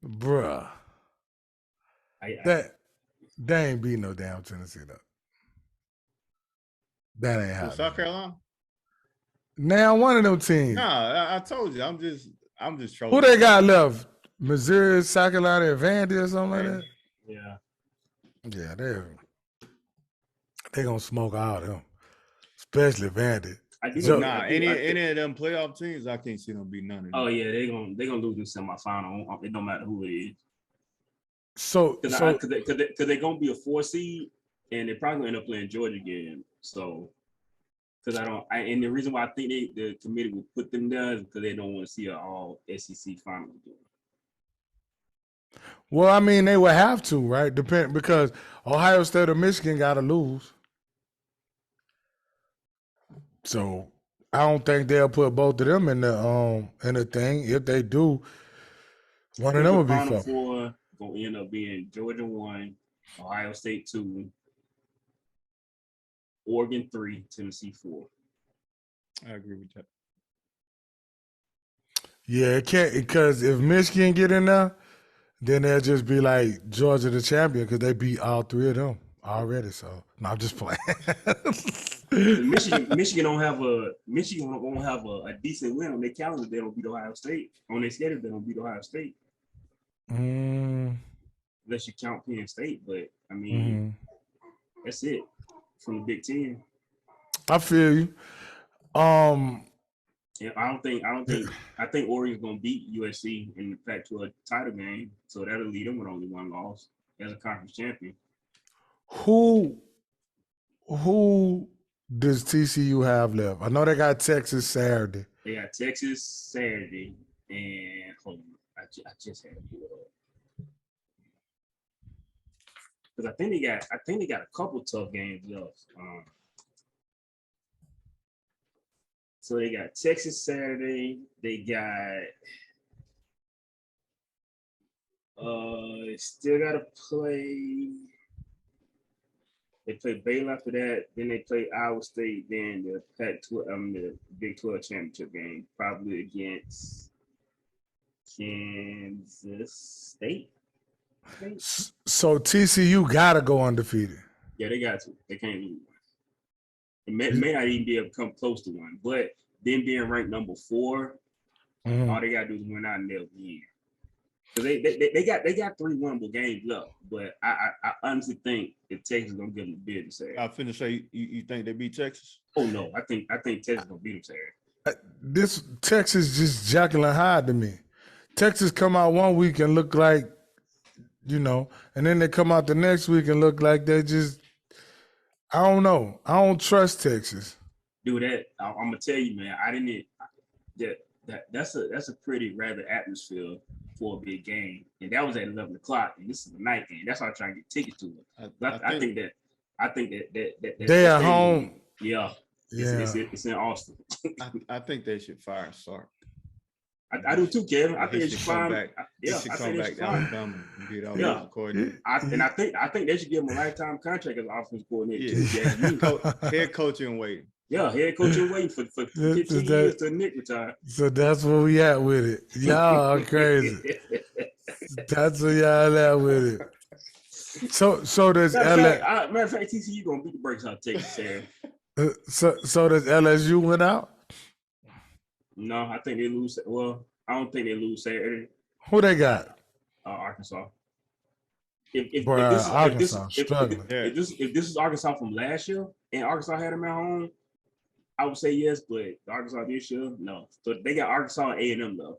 bruh, they ain't beat no damn Tennessee though. That ain't happening. South Carolina. Now one of them teams. Nah, I told you. I'm just trolling. Who they got left? Missouri, South Carolina, and Vandy or something like that? Yeah. Yeah, they gonna smoke all of them. Especially Vandy. Any of them playoff teams, I can't see them beat none of them. Oh yeah, they gonna lose in semifinal. It don't matter who it is. So because they're gonna be a 4 seed, and they're probably gonna end up playing Georgia again. So, because and the reason why I think the committee will put them there is because they don't want to see an all SEC final again. Well, I mean, they would have to, right? Because Ohio State or Michigan got to lose. So I don't think they'll put both of them in the thing. If they do, one of them will be Final fun. Four gonna end up being Georgia 1, Ohio State 2, Oregon 3, Tennessee 4. I agree with that. Yeah, it can't, because if Michigan get in there, then they'll just be like Georgia the champion because they beat all 3 of them already. So no, I'm just playing. Michigan won't have a decent win on their calendar. They don't beat Ohio State. On their schedule, they don't beat Ohio State. Unless you count Penn State, but I mean, that's it from the Big Ten. I feel you. Yeah, I think Oregon's gonna beat USC in the Pac-12 title game, so that'll lead them with only 1 loss as a conference champion. Who does TCU have left? I know they got Texas Saturday. They got Texas Saturday, and hold on, I just had to pull it up because I think they got a couple tough games left. So they got Texas Saturday. They got still got to play. They play Baylor after that. Then they play Iowa State. Then the Pac-12, the Big 12 championship game, probably against Kansas State. So TCU gotta go undefeated. Yeah, they got to. They can't lose one. It may not even be able to come close to one. But them being ranked number 4, all they gotta do is win out and they'll win. Because they got 3 winnable games left, but I honestly think if Texas is gonna give them a bid to say. I finna say you think they beat Texas? Oh no, I think Texas gonna beat them Saturday. This Texas just Jekyll and Hyde to me. Texas come out one week and look like, and then they come out the next week and look like they just. I don't know. I don't trust Texas. Do that. I'm gonna tell you, man. I didn't. That's a pretty rather atmosphere for a big game, and that was at 11 o'clock, and this is a night game. That's why I'm trying to get tickets to it. I think that they at home. Yeah. It's in Austin. I think they should fire Sark. I do too, Kevin. I think they should come fire. back. Yeah, should come back to Alabama and be the offensive coordinator. I think they should give him a lifetime contract as offensive coordinator. Yeah. Head coach and waiting. Yeah, head coach and waiting for 15 years till Nick retire. So that's where we at with it. Y'all are crazy. That's where y'all at with it. So does matter of fact, TCU gonna beat the brakes out of Texas, Sarah. So does LSU win out? No, I think they lose. Well, I don't think they lose Saturday. Who they got? Arkansas. If this is Arkansas from last year and Arkansas had them at home, I would say yes, but Arkansas this year, no. So they got Arkansas and A&M though.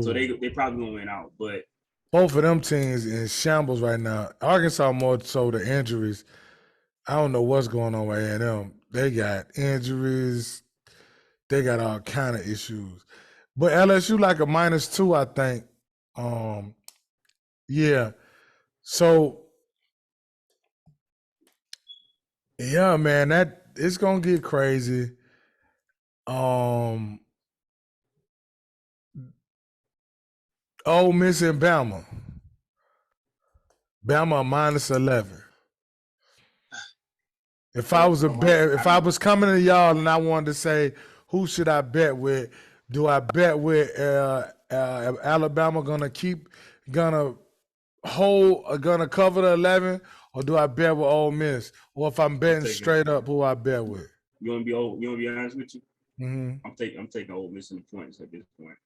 So they probably gonna win out, but both of them teams in shambles right now. Arkansas more so the injuries. I don't know what's going on with A&M. They got injuries. They got all kind of issues. But LSU like a -2, I think. Yeah. So yeah, man, that it's gonna get crazy. Ole Miss and Bama. Bama -11. If I was if I was coming to y'all and I wanted to say who should I bet with, do I bet with Alabama gonna cover the 11, or do I bet with Ole Miss? Or if I'm betting straight up, who I bet with? You wanna be honest with you? Mm-hmm. I'm taking Ole Miss in the points at this point.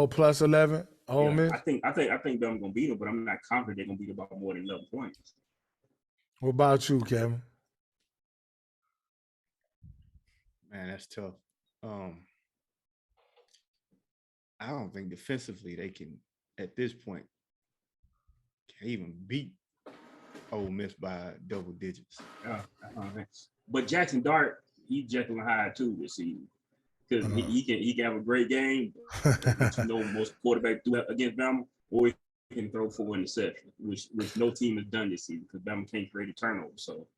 Plus 11, Ole Miss? I think Bama gonna beat them, but I'm not confident they're gonna beat them by more than 11 points. What about you, Kevin? Man, that's tough. I don't think defensively they can, at this point, can even beat Ole Miss by double digits. Yeah, but Jackson Dart, he's Jekyll and Hyde too this season, because he can have a great game. Most quarterbacks do against Bama, or he can throw 4 interceptions, which no team has done this season because Bama can't create a turnover. So,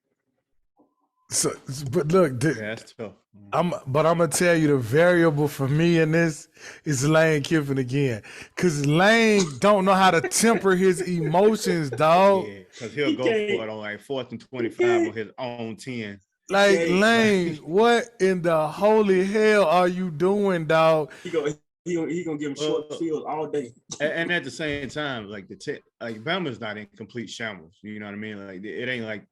but look, that's tough. I'm gonna tell you the variable for me in this is Lane Kiffin again, because Lane don't know how to temper his emotions, dog. Yeah, because he'll go for it on like 4th and 25 on his own 10. Like Lane, what in the holy hell are you doing, dog? He gonna give him short fields all day. And at the same time, like Bama's not in complete shambles. You know what I mean? Like it ain't like.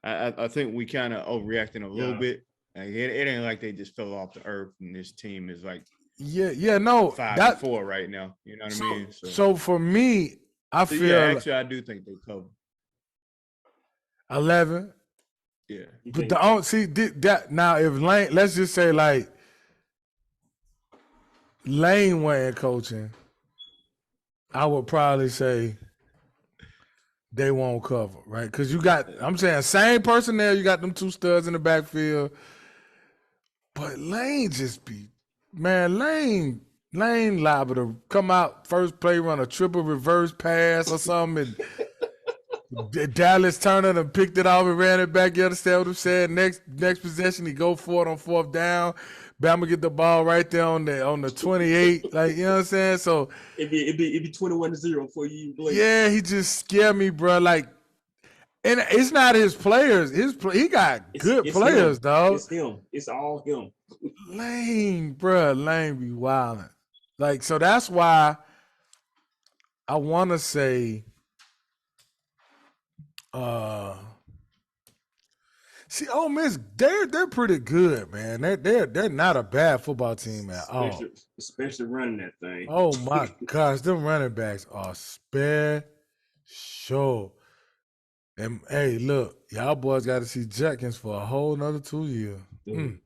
I think we kind of overreacting a little bit. Like it ain't like they just fell off the earth and this team is like 5-4 right now. You know what I mean? So for me, I feel actually I do think they cover 11. Yeah, but that now if Lane, let's just say like Lane went coaching, I would probably say they won't cover, right? Because you got, I'm saying, same personnel, you got them 2 studs in the backfield. But Lane Lane liable to come out first play, run a triple reverse pass or something. And Dallas Turner done picked it off and ran it back. You understand what I'm saying? Next possession, he go for it on 4th down. Bama get the ball right there on the 28. Like, you know what I'm saying? So it'd be 21-0 for you. Blake. Yeah, he just scared me, bro. Like, And it's not his players. He got good players, him. dog. It's him. It's all him. Lane, bro, Lane be wilding. Like, so that's why I want to say, see, Ole Miss, they're pretty good, man. They're not a bad football team at all. Especially running that thing. Oh my gosh, them running backs are special. And hey, look, y'all boys got to see Jenkins for a whole nother 2 years. Dude,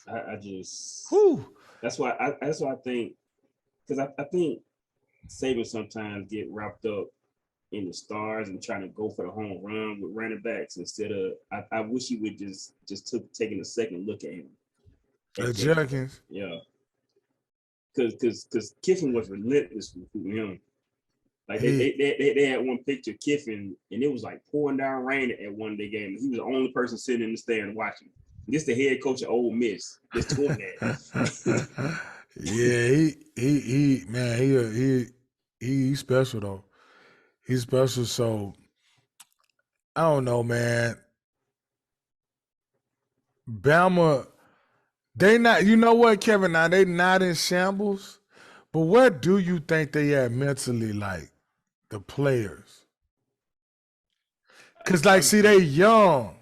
I just. Whew. That's why I think, because I think Saban sometimes get wrapped up in the stars and trying to go for the home run with running backs instead of. I wish he would just taking a second look at him. At Jenkins. Yeah. Because Kiffin was relentless with him. Like they had one picture of Kiffin, and it was like pouring down rain at one of their games. He was the only person sitting in the stand watching. This the head coach of Ole Miss. This doing that. Yeah, he's special though. He's special. So I don't know, man. Bama, they not. You know what, Kevin? Now they not in shambles. But where do you think they at mentally, like the players? Because, like, see, they young.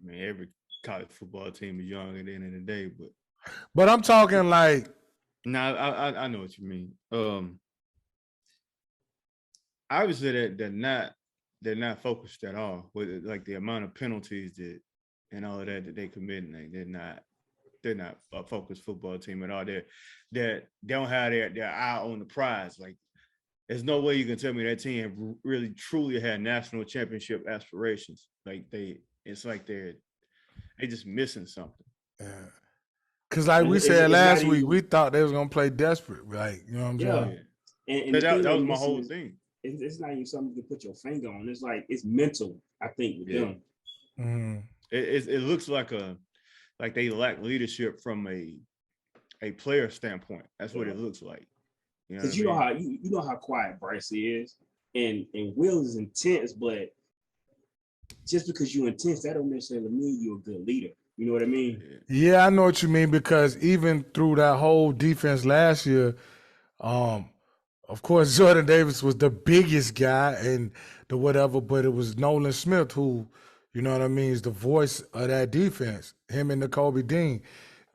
I mean, every college football team is young at the end of the day, but I'm talking like. No, I know what you mean. Obviously, they're not focused at all with like the amount of penalties and all of that they commit. They're not a focused football team at all. They don't have their eye on the prize. Like, there's no way you can tell me that team really truly had national championship aspirations. Like it's like they just missing something. Yeah. Because like we said last week, we thought they was gonna play desperate. Like, you know what I'm saying? And that was my whole thing. It's not even something you can put your finger on. It's like it's mental, I think, with them. Mm-hmm. It looks like they lack leadership from a player standpoint. That's what it looks like. Because you know how quiet Bryce is, and Will is intense, but just because you're intense, that don't necessarily mean you're a good leader. You know what I mean? Yeah, I know what you mean, because even through that whole defense last year, of course, Jordan Davis was the biggest guy and the whatever, but it was Nolan Smith who, you know what I mean, is the voice of that defense. Him and Nakobe Dean.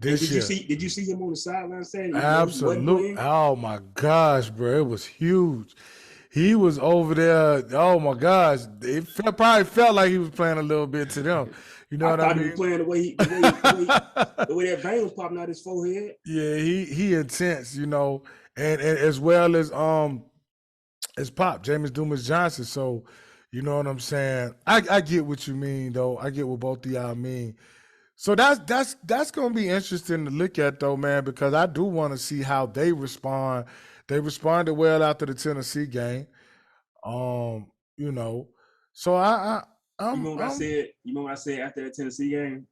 Did you see him on the sideline saying? Absolutely. Oh my gosh, bro, it was huge. He was over there. Oh my gosh, it probably felt like he was playing a little bit to them. You know what I mean? He was playing the way that vein was popping out his forehead. Yeah, he intense, you know, and as well as Pop James Dumas Johnson. So, you know what I'm saying? I get what you mean, though. I get what both of y'all mean. So that's gonna be interesting to look at, though, man, because I do want to see how they respond. They responded well after the Tennessee game. You know, so you know what I said after that Tennessee game?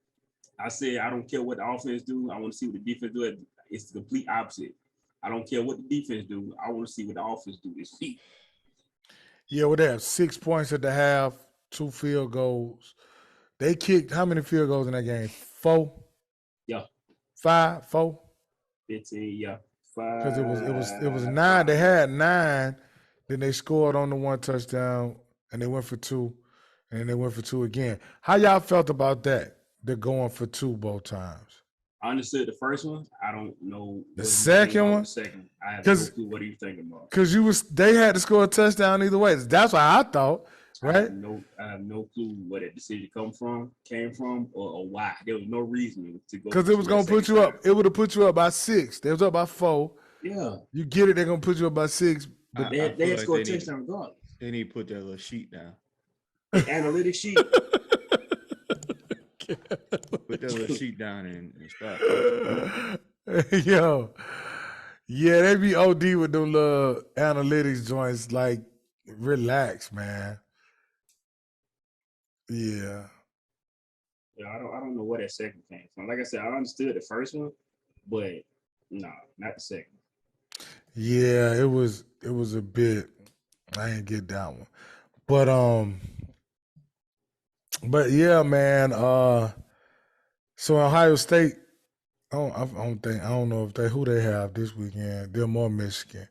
I said I don't care what the offense do. I want to see what the defense do. It's the complete opposite. I don't care what the defense do. I want to see what the offense do. It's feet. Yeah, well, they have 6 points at the half, 2 field goals. They kicked how many field goals in that game? 4? Yeah. 5? 4? 15, yeah. 5. Because it was 9. They had 9. Then they scored on the 1 touchdown, and they went for 2, and then they went for 2 again. How y'all felt about that? They're going for 2 both times. I understood the first one. I don't know the second one. The second, I have no clue what are you thinking about. Because they had to score a touchdown either way. That's what I thought, right? I have no clue where that decision came from, or why. There was no reason to go. Because it was gonna put you up. It would have put you up by 6. They was up by 4. Yeah, you get it. They're gonna put you up by 6. But they had scored a touchdown regardless. They need to put that little sheet down. The analytics sheet. Put that little sheet down and start. Yo, yeah, they be OD with them little analytics joints. Like, relax, man. Yeah. Yeah, I don't know where that second came from. Like I said, I understood the first one, but no, not the second. Yeah, it was a bit. I didn't get that one. But yeah, man. So Ohio State, I don't know if who they have this weekend. They're more Michigan.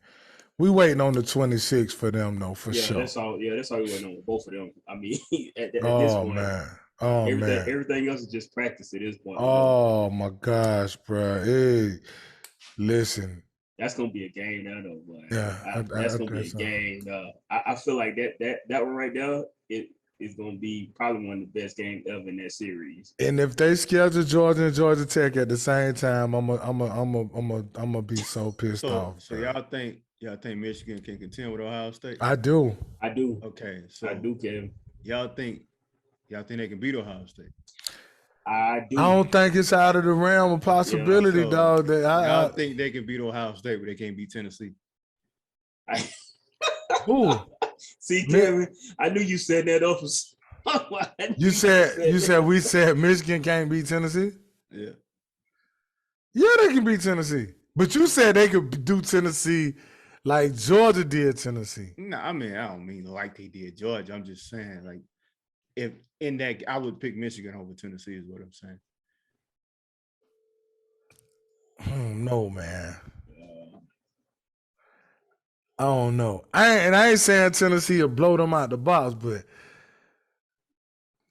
We waiting on the 26th for them though, for Yeah, sure. that's all. Yeah, that's all we went on with both of them. I mean, at this Oh point, man. Oh man. everything else is just practice at this point. Oh my gosh, bro. Hey, listen. That's gonna be a game now, though, boy. Yeah, That's I gonna be think a so. game. I feel like that one right there, it is gonna be probably one of the best games ever in that series. And if they schedule Georgia and Georgia Tech at the same time, I'm gonna be so pissed off. So bro. y'all think Michigan can contend with Ohio State? I do. I do. Okay, so I do, Kevin. y'all think they can beat Ohio State? I do. I don't think it's out of the realm of possibility, so dog. That y'all think they can beat Ohio State, but they can't beat Tennessee? Who? See, Kevin, I knew you said that up. You said we said Michigan can't beat Tennessee? Yeah. Yeah, they can beat Tennessee. But you said they could do Tennessee like Georgia did Tennessee. No, I mean, I don't mean like they did Georgia. I'm just saying, like, if in that, I would pick Michigan over Tennessee, is what I'm saying. No, man. I don't know. I ain't saying Tennessee will blow them out the box, but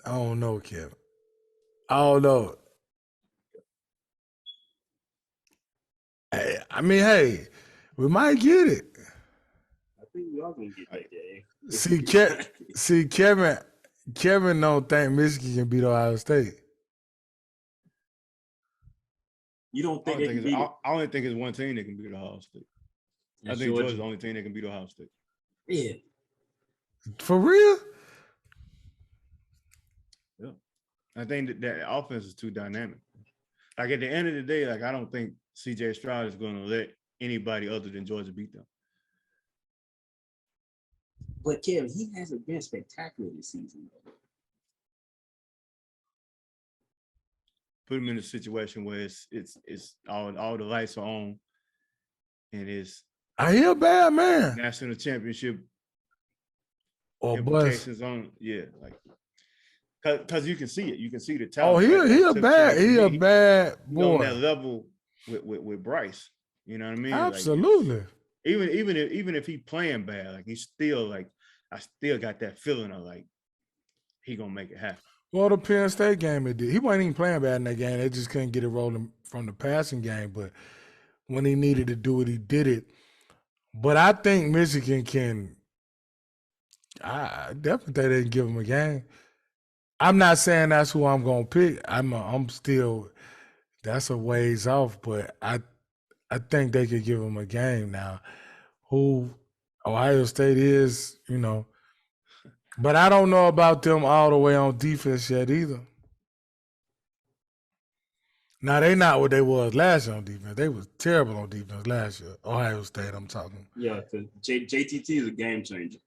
I don't know, Kevin. I don't know. I mean, hey, we might get it. I think we are gonna get that game. See, Kevin don't think Michigan can beat Ohio State. You don't think I only think it's one team that can beat Ohio State. I think Georgia's the only team that can beat Ohio State. Yeah. For real? Yeah. I think that offense is too dynamic. Like at the end of the day, like I don't think CJ Stroud is going to let anybody other than Georgia beat them. But Kevin, he hasn't been spectacular this season, though. Put him in a situation where it's all the lights are on, and it's He a bad man. national championship Or implications on like because you can see it. You can see the talent. He a bad boy. On that level with Bryce. You know what I mean? Absolutely. Like, even if he playing bad, like he's still like I still got that feeling of like he gonna make it happen. Well, the Penn State game, it did. He wasn't even playing bad in that game. They just couldn't get it rolling from the passing game. But when he needed to do it, he did it. But I think Michigan can. I definitely think they can give him a game. I'm not saying that's who I'm gonna pick. I'm still. That's a ways off, but I think they could give him a game now. Who Ohio State is, but I don't know about them all the way on defense yet either. Now they not what they was last year on defense. They was terrible on defense last year. Ohio State, I'm talking. Yeah, because JTT is a game changer.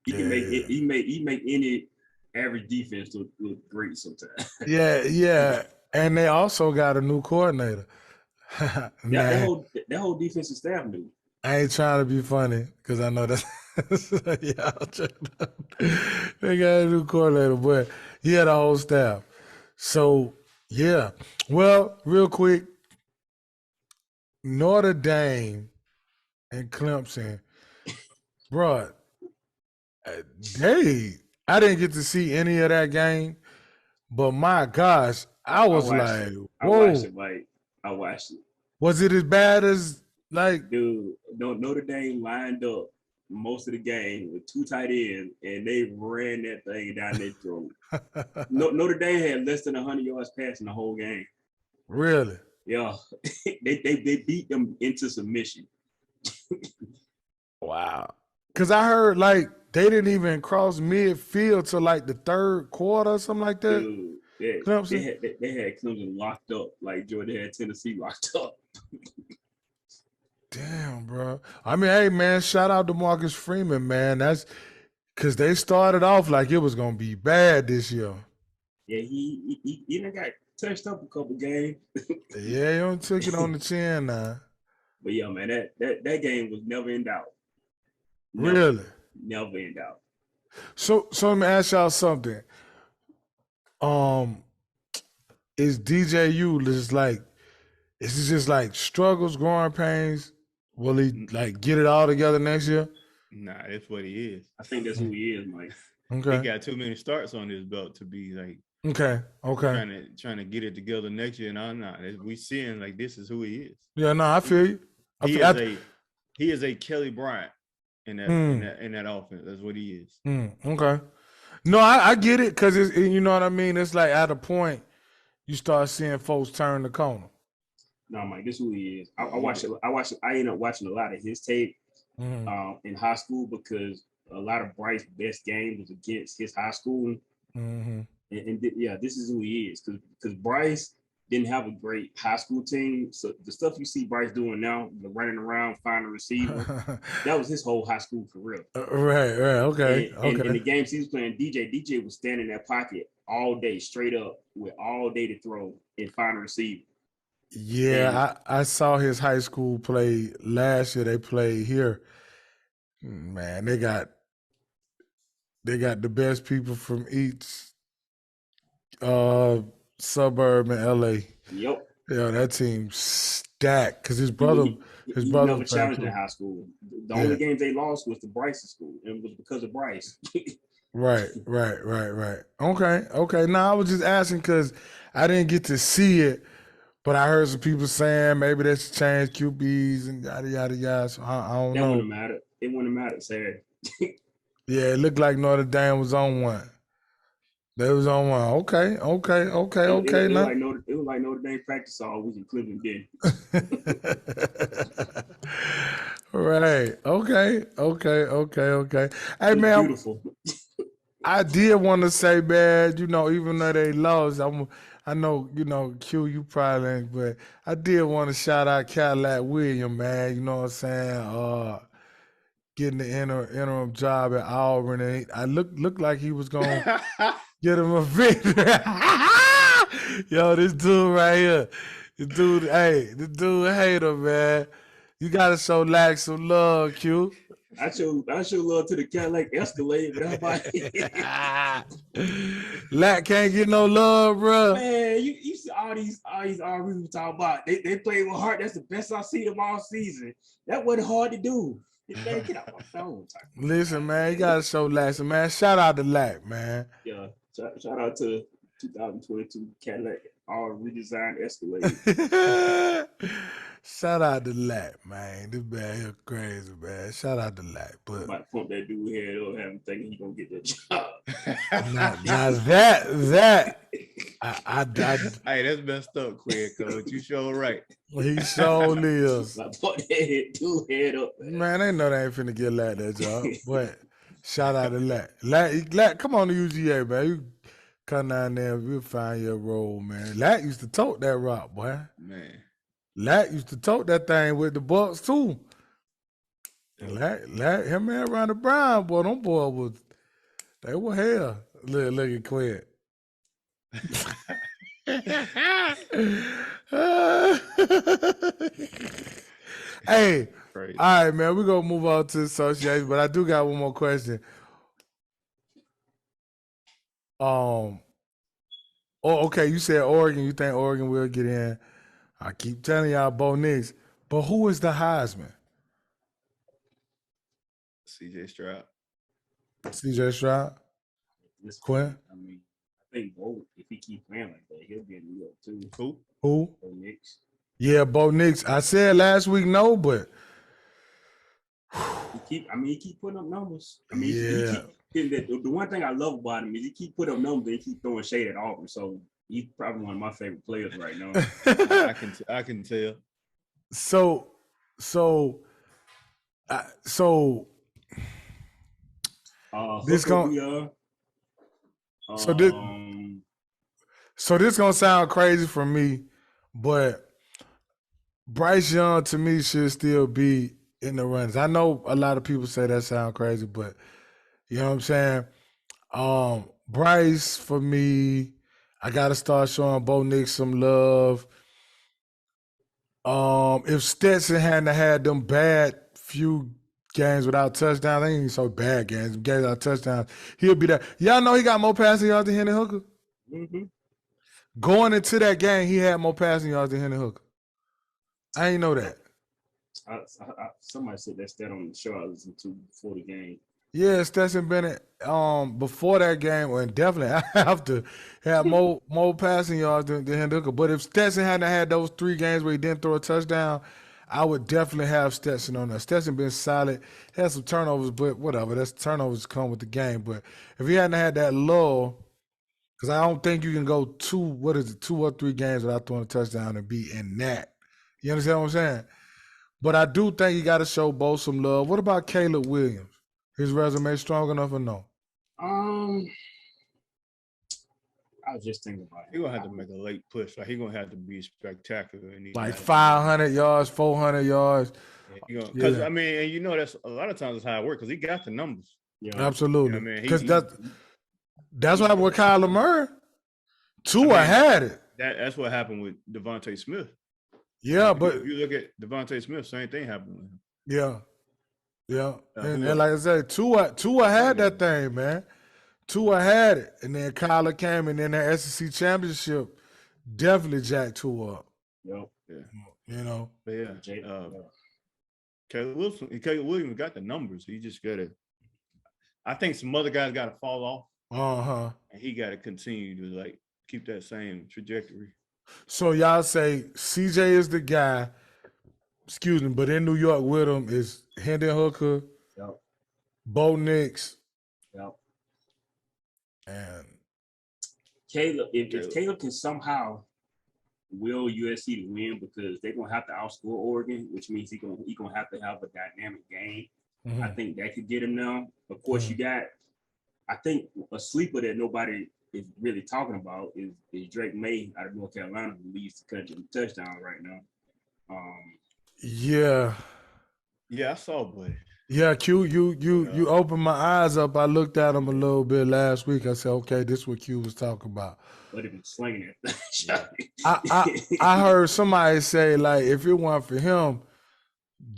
He make any average defense look great sometimes. Yeah. And they also got a new coordinator. that whole defensive staff new. I ain't trying to be funny because I know that's they got a new coordinator, but he had a whole staff. So yeah. Well, real quick, Notre Dame and Clemson, bro. I didn't get to see any of that game, but my gosh, I was like, whoa. I watched it. Was it as bad as like? Dude, Notre Dame lined up most of the game with two tight ends, and they ran that thing down their throat. Notre Dame had less than 100 yards passing the whole game. Really? Yeah, they beat them into submission. Wow. Because I heard like they didn't even cross midfield till like the third quarter or something like that. Dude, they had Clemson locked up like Georgia had Tennessee locked up. Damn, bro. I mean, hey, man, shout out to Marcus Freeman, man. That's because they started off like it was going to be bad this year. Yeah, he even got touched up a couple games. Yeah, he only took it on the chin now. But yeah, man, that game was never in doubt. Really? Never in doubt. So let me ask y'all something. Um, is DJU just like, is it just like struggles, growing pains? Will he like get it all together next year? Nah, that's what he is. I think that's who he is, Mike. He Okay. got too many starts on his belt to be like Okay. trying to get it together next year. No, nah, we seeing like this is who he is. Yeah, no, I feel you. He is a Kelly Bryant in that offense. That's what he is. Okay. No, I get it because you know what I mean. It's like at a point you start seeing folks turn the corner. No, Mike, this is who he is. I ended up watching a lot of his tape in high school because a lot of Bryce's best games was against his high school. This is who he is because Bryce didn't have a great high school team. So the stuff you see Bryce doing now, the running around, finding a receiver, that was his whole high school career. Right, okay. And in the games he was playing, DJ was standing in that pocket all day, straight up, with all day to throw and find a receiver. Yeah, I saw his high school play last year. They played here. Man, they got the best people from each suburb in LA. Yep. Yeah, that team stacked because his brother never challenged in high school. The only games they lost was to Bryce's school, and it was because of Bryce. Right. Okay. Now I was just asking because I didn't get to see it, but I heard some people saying maybe they should change QBs and yada yada yada. So I don't know. It wouldn't matter, Sarah. Yeah, it looked like Notre Dame was on one. They was on one. Okay. It was like Notre Dame practice all week in Cleveland did. Right. Okay. Hey, man. Beautiful. I did want to say, man, even though they lost, I know, Q, you probably ain't, but I did want to shout out Cadillac William, man. You know what I'm saying? Getting the interim job at Auburn. And I looked like he was going to get him a victory. Yo, this dude right here. This dude hater, man. You got to show Lack some love, Q. I show love to the Cadillac Escalade, but how about Lack can't get no love, bro. Man, you see all these RVs we talk about. They play with heart. That's the best I see them all season. That wasn't hard to do. Man, get out my phone. Listen, man, you gotta show Lack, man. Shout out to Lack, man. Yeah, shout out to 2022 Cadillac all redesigned Escalade. Shout out to Lack, man. This man here crazy, man. Shout out to Lack. But I might pump that dude head up, have him thinking he gonna get that job. now that hey, that's messed up, quick, coach. You sure right. He sure is. I put that dude head up, man. They know they ain't finna get Lack that job. But shout out to Lack. Lack, come on to UGA, man. You come down there, we'll find your role, man. Lack used to tote that rock, boy. Man. Lack used to tote that thing with the Bucks too. And Lack, him and Ronnie Brown, boy, them boys they were hell. Look at Quid. Hey, all right, man, we're gonna move on to the association, but I do got one more question. Okay, you said Oregon. You think Oregon will get in? I keep telling y'all Bo Nix, but who is the Heisman? CJ Stroud. CJ Stroud? Quinn? I mean, I think Bo, if he keep playing like that, he'll be in New York too. Who? Bo Nix. Yeah, Bo Nix. I said last week no, but he keep putting up numbers. I mean, the one thing I love about him is he keep putting up numbers and he keep throwing shade at Auburn. So he's probably one of my favorite players right now. I can tell. So this gonna this gonna sound crazy for me, but Bryce Young to me should still be in the runs. I know a lot of people say that sound crazy, but you know what I'm saying? Bryce for me, I gotta start showing Bo Nix some love. If Stetson hadn't had them bad few games without touchdowns. They ain't even so bad games. Games without touchdowns. He'll be that. Y'all know he got more passing yards than Henry Hooker? Mm-hmm. Going into that game, he had more passing yards than Henry Hooker. I ain't know that. Somebody said that stat on the show I listened to before the game. Yeah, Stetson Bennett, before that game, and definitely after, had more passing yards than Henry Hooker. But if Stetson hadn't had those 3 games where he didn't throw a touchdown, I would definitely have Stetson on there. Stetson been solid, had some turnovers, but whatever. That's turnovers come with the game. But if he hadn't had that lull, because I don't think you can go 2 or 3 games without throwing a touchdown and be in that. You understand what I'm saying? But I do think you got to show both some love. What about Caleb Williams? His resume strong enough or no? I was just thinking about it. He's gonna have to make a late push. Like he's gonna have to be spectacular. And Like 500 yards, 400 yards. Because I mean, and you know that's a lot of times that's how it works. Because he got the numbers. Yeah, absolutely. You know because that's what happened with Kyler Murray. Tua had it. That's what happened with Devontae Smith. Yeah, but if you look at Devontae Smith, same thing happened with him. Yeah. And like I said, Tua had that thing, man. Tua had it. And then Kyler came, and then the SEC championship definitely jacked Tua up. Yep. Yeah. You know? But yeah. Caleb Williams got the numbers. He just got to – I think some other guys got to fall off. Uh-huh. And he got to continue to, like, keep that same trajectory. So y'all say CJ is the guy, but in New York with him is Hendon Hooker, Bo Nix, and Caleb. If Caleb can somehow will USC to win, because they're gonna have to outscore Oregon, which means he's gonna have to have a dynamic game. Mm-hmm. I think that could get him now. Of course, you got, I think, a sleeper that nobody is really talking about is Drake May out of North Carolina, who leads the country in touchdowns right now. Yeah, I saw, boy. Yeah, Q, you opened my eyes up. I looked at him a little bit last week. I said, okay, this is what Q was talking about. But he been slinging it. I heard somebody say, like, if it weren't for him,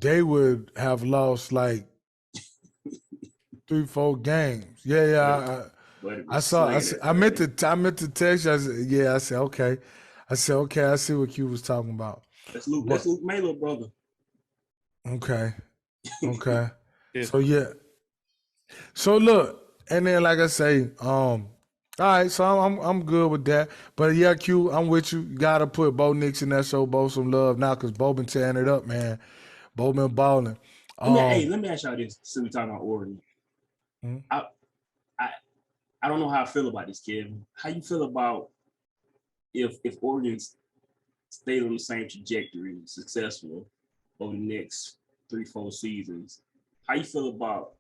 they would have lost like 3-4 games. Yeah. I meant to text you. I said, okay. I see what Q was talking about. That's Luke May, little brother. Okay. So look, and then like I say, all right, so I'm good with that. But yeah, Q, I'm with you. You gotta put Bo Nix in that, show Bo some love now, because Bo been tearing it up, man. Bo been balling. Let me ask y'all this, since we talking about Oregon. Mm-hmm. I don't know how I feel about this, Kevin. How you feel about if Oregon stayed on the same trajectory, successful over the next 3-4 seasons? How you feel about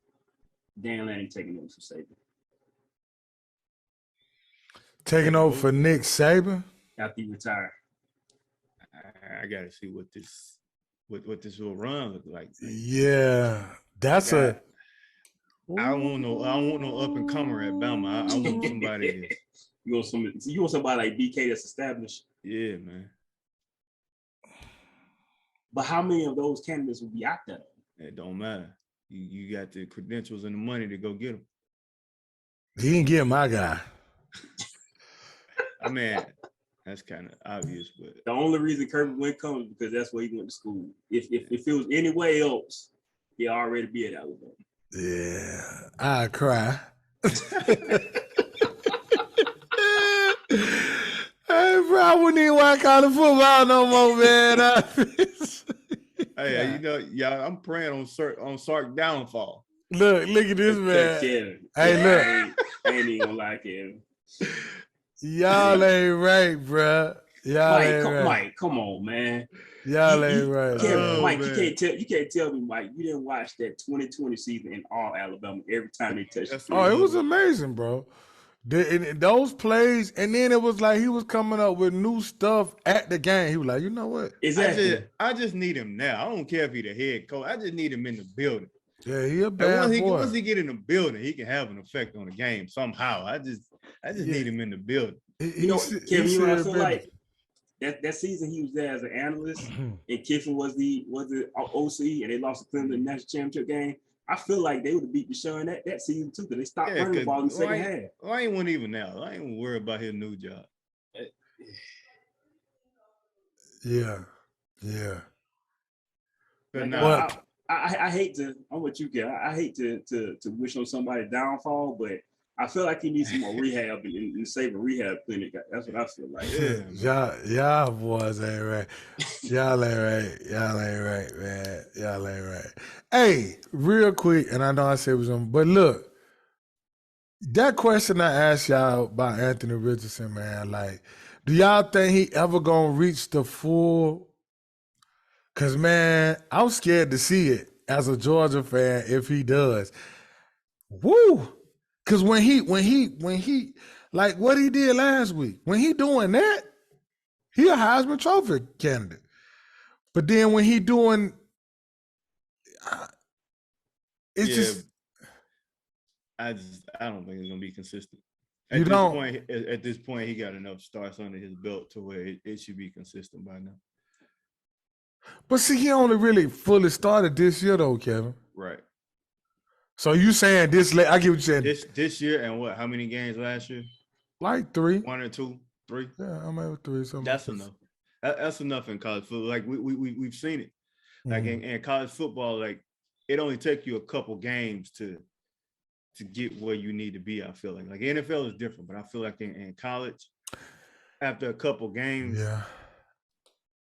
Dan Lanning taking over for Saban? Taking over for Nick Saban? After he retired. I gotta see what this will run look like. Yeah, that's I don't want no up and comer at Bama. I want somebody. You want somebody like BK that's established. Yeah, man. But how many of those candidates will be out there? It don't matter. You got the credentials and the money to go get them. He didn't get my guy. I mean, that's kind of obvious, but the only reason Kirby went comes because that's where he went to school. If it was anywhere else, he'd already be at Alabama. Yeah, I'd cry. Hey, bro, I wouldn't even watch college football no more, man. Hey, y'all, I'm praying on Sark downfall. Look at this, man. Kevin. Hey, look. I ain't even gonna lie, Kevin. Y'all ain't right, bro. Mike, come on, man. Y'all ain't right. Kevin, Mike, man. You can't tell me, Mike, you didn't watch that 2020 season in all Alabama every time they touched. It was amazing, bro. Those plays, and then it was like he was coming up with new stuff at the game. He was like, you know what? Exactly. I just need him now. I don't care if he's the head coach. I just need him in the building. Yeah, he a bad boy. Once he get in the building, he can have an effect on the game somehow. I just need him in the building. Kevin, you know what I feel like? That season he was there as an analyst, and Kiffin was the OC, and they lost the Clemson national championship game. I feel like they would have beat Deshaun that season too, because they stopped running the ball in the second half. I ain't one even now. I ain't even worried about his new job. Yeah. Like, But I hate to. I'm what you get. I hate to wish on somebody downfall, but I feel like he needs some more rehab and save a rehab clinic. That's what I feel like. Y'all boys ain't right. Y'all ain't right, man. Y'all ain't right. Hey, real quick, and I know I said it was on, but look, that question I asked y'all about Anthony Richardson, man, like, do y'all think he ever gonna reach the full? Cause man, I'm scared to see it as a Georgia fan if he does. Woo! Cause when he like what he did last week, when he doing that, he a Heisman Trophy candidate. But then when he doing, it's just I don't think it's gonna be consistent. At this point, he got enough starts under his belt to where it should be consistent by now. But see, he only really fully started this year, though, Kevin. Right. So you saying this? I get what you're saying. This year and what? How many games last year? Like 3. 1 or 2, 3. Yeah, I'm at 3. Something. That's enough. That's enough in college football. Like we've seen it. Like in college football, like it only takes you a couple games to get where you need to be. I feel like NFL is different, but I feel like in college, after a couple games,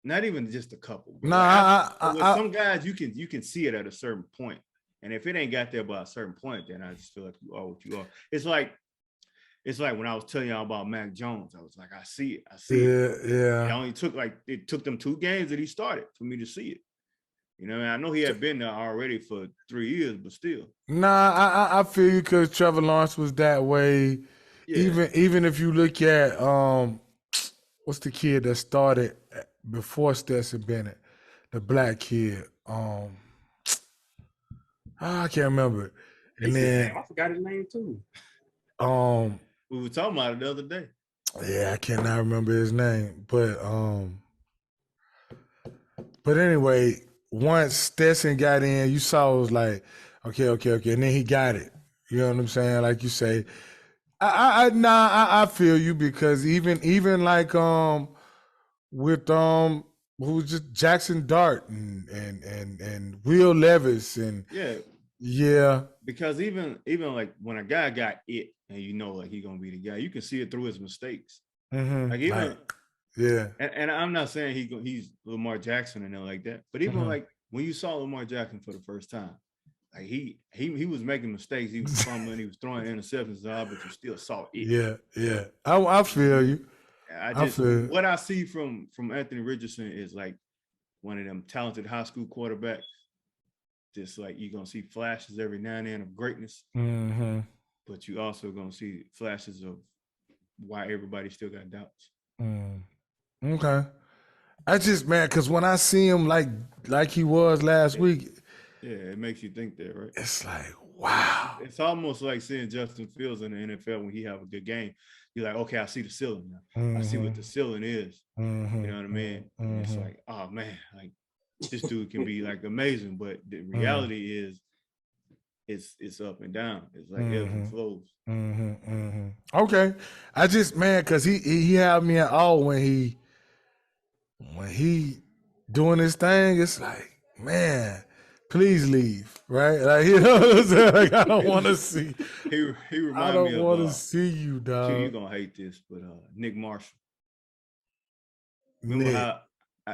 not even just a couple. With some guys, you can see it at a certain point, and if it ain't got there by a certain point, then I just feel like you are what you are. It's like when I was telling y'all about Mac Jones, I was like, I see it. Yeah. It took them 2 games that he started for me to see it. You know, I know he had been there already for 3 years, but still. I feel you because Trevor Lawrence was that way. Yeah. Even if you look at what's the kid that started before Stetson Bennett, the black kid. I can't remember. And then I forgot his name too. We were talking about it the other day. Yeah, I cannot remember his name, but anyway, once Stetson got in, you saw it was like, okay, and then he got it. You know what I'm saying? Like you say, I feel you because even like with who was just Jackson Dart and Will Levis and yeah. Because even like when a guy got it and you know like he's gonna be the guy, you can see it through his mistakes. Like even and I'm not saying he's Lamar Jackson and nothing like that, but even like when you saw Lamar Jackson for the first time, like he was making mistakes, he was fumbling, he was throwing interceptions, but you still saw it. Yeah. I feel you. What I see from Anthony Richardson is like one of them talented high school quarterbacks. Just like you're gonna see flashes every now and then of greatness, but you also gonna see flashes of why everybody still got doubts. Okay, I just because when I see him like he was last week, it makes you think that, right? It's like wow. It's almost like seeing Justin Fields in the NFL when he have a good game. You're like, okay, I see the ceiling now. I see what the ceiling is. You know what I mean? It's like, oh man, like. This dude can be like amazing, but the reality is it's up and down. It's like ebbs and flows. Okay. I just because he had me at all when he doing his thing, it's like, man, please leave. Right? Like, you know what I'm saying? Like, I don't want to see. He reminded me of I don't want to see you, dog. You're gonna hate this, but Nick Marshall. Remember how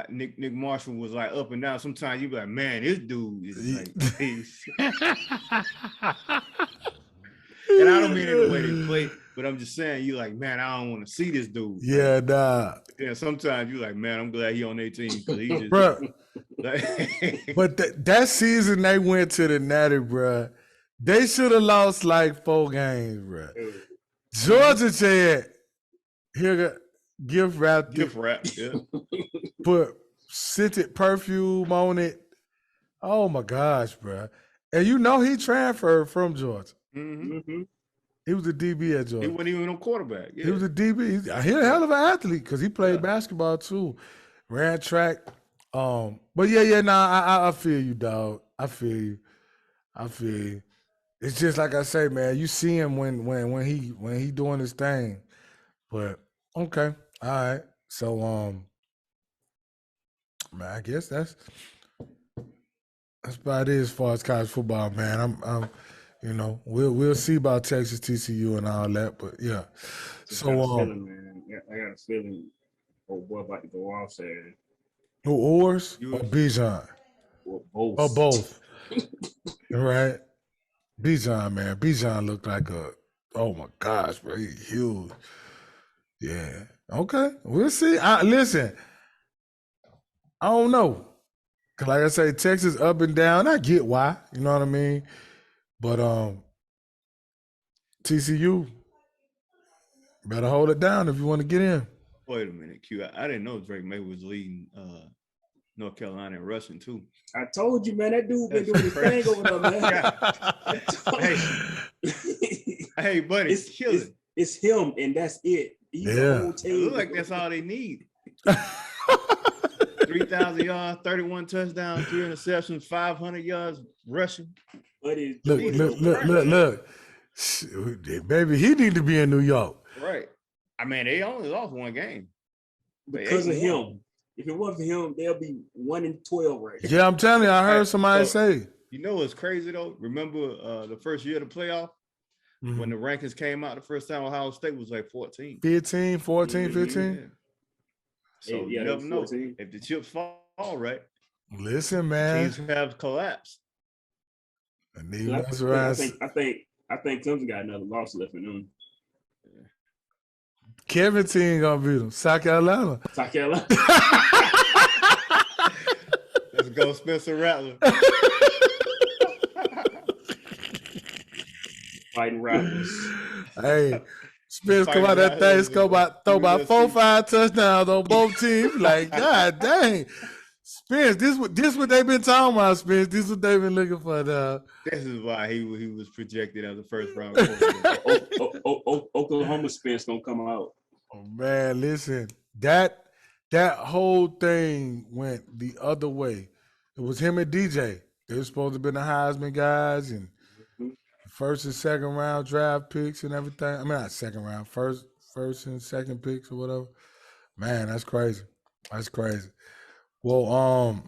Nick Marshall was like up and down. Sometimes you be like, man, this dude is like peace. And I don't mean in the way they play, but I'm just saying you like, man, I don't want to see this dude. Yeah, nah. Yeah, sometimes you like, man, I'm glad he on their team because he just. Bruh. But that season they went to the Natty, bruh. They should have lost like 4 games, bruh. Georgia said, here, gift wrap, yeah. Put scented perfume on it. Oh my gosh, bro! And you know he transferred from Georgia. He was a DB at Georgia. He wasn't even a quarterback. Yeah. He was a DB. He's a hell of an athlete because he played basketball too, ran track. But I feel you, dog. I feel you. I feel you. It's just like I say, man. You see him when he doing his thing, but okay, all right. So man, I guess that's about it as far as college football, man. I'm we'll see about Texas TCU and all that, but yeah. Just So got a feeling, man. Yeah, I got a feeling. Oh boy, about to go off Saturday. who Oars or You Bijan Or both. or both? Right, Bijan, man. Bijan looked like a oh my gosh, bro, he huge. Yeah. Okay, we'll see. Listen, I don't know. 'Cause like I say, Texas up and down. I get why. You know what I mean? But TCU better hold it down if you want to get in. wait a minute, Q. I didn't know Drake May was leading North Carolina in rushing too. I told you, man, that dude been That's doing his thing crazy. over there, man. Hey, buddy, it's him, and that's it. He's Yeah. the whole It team. look like that's all they need. 3,000 yards, 31 touchdowns, 3 interceptions, 500 yards rushing. But it's Look. Baby, he need to be in New York. Right. I mean, they only lost one game. because of him. If it wasn't for him, they'll be 1-12 right now. Yeah, I'm telling you, I heard somebody say. You know what's crazy though? Remember the first year of the playoff? When the rankings came out the first time, Ohio State was like 14. 15, 14, 15? Yeah. So you never know. If the chips fall right, listen, man. Teams have collapsed. I think Clemson got another loss left in them. Kevin team gonna beat them. South Carolina. South Carolina. Let's go, Spencer Rattler. Fighting Rappers. Hey, Spence come out that thing, throw about 4-5 touchdowns on both teams. Like, God dang. Spence, this what they've been talking about, Spence. This is what they've been looking for now. This is why he was projected as a first round. Oklahoma Spence gonna come out. Oh man, listen. That whole thing went the other way. It was him and DJ. They were supposed to have been the Heisman guys and first and second round draft picks and everything. I mean, not second round, first and second picks or whatever. Man, that's crazy. That's crazy. Well,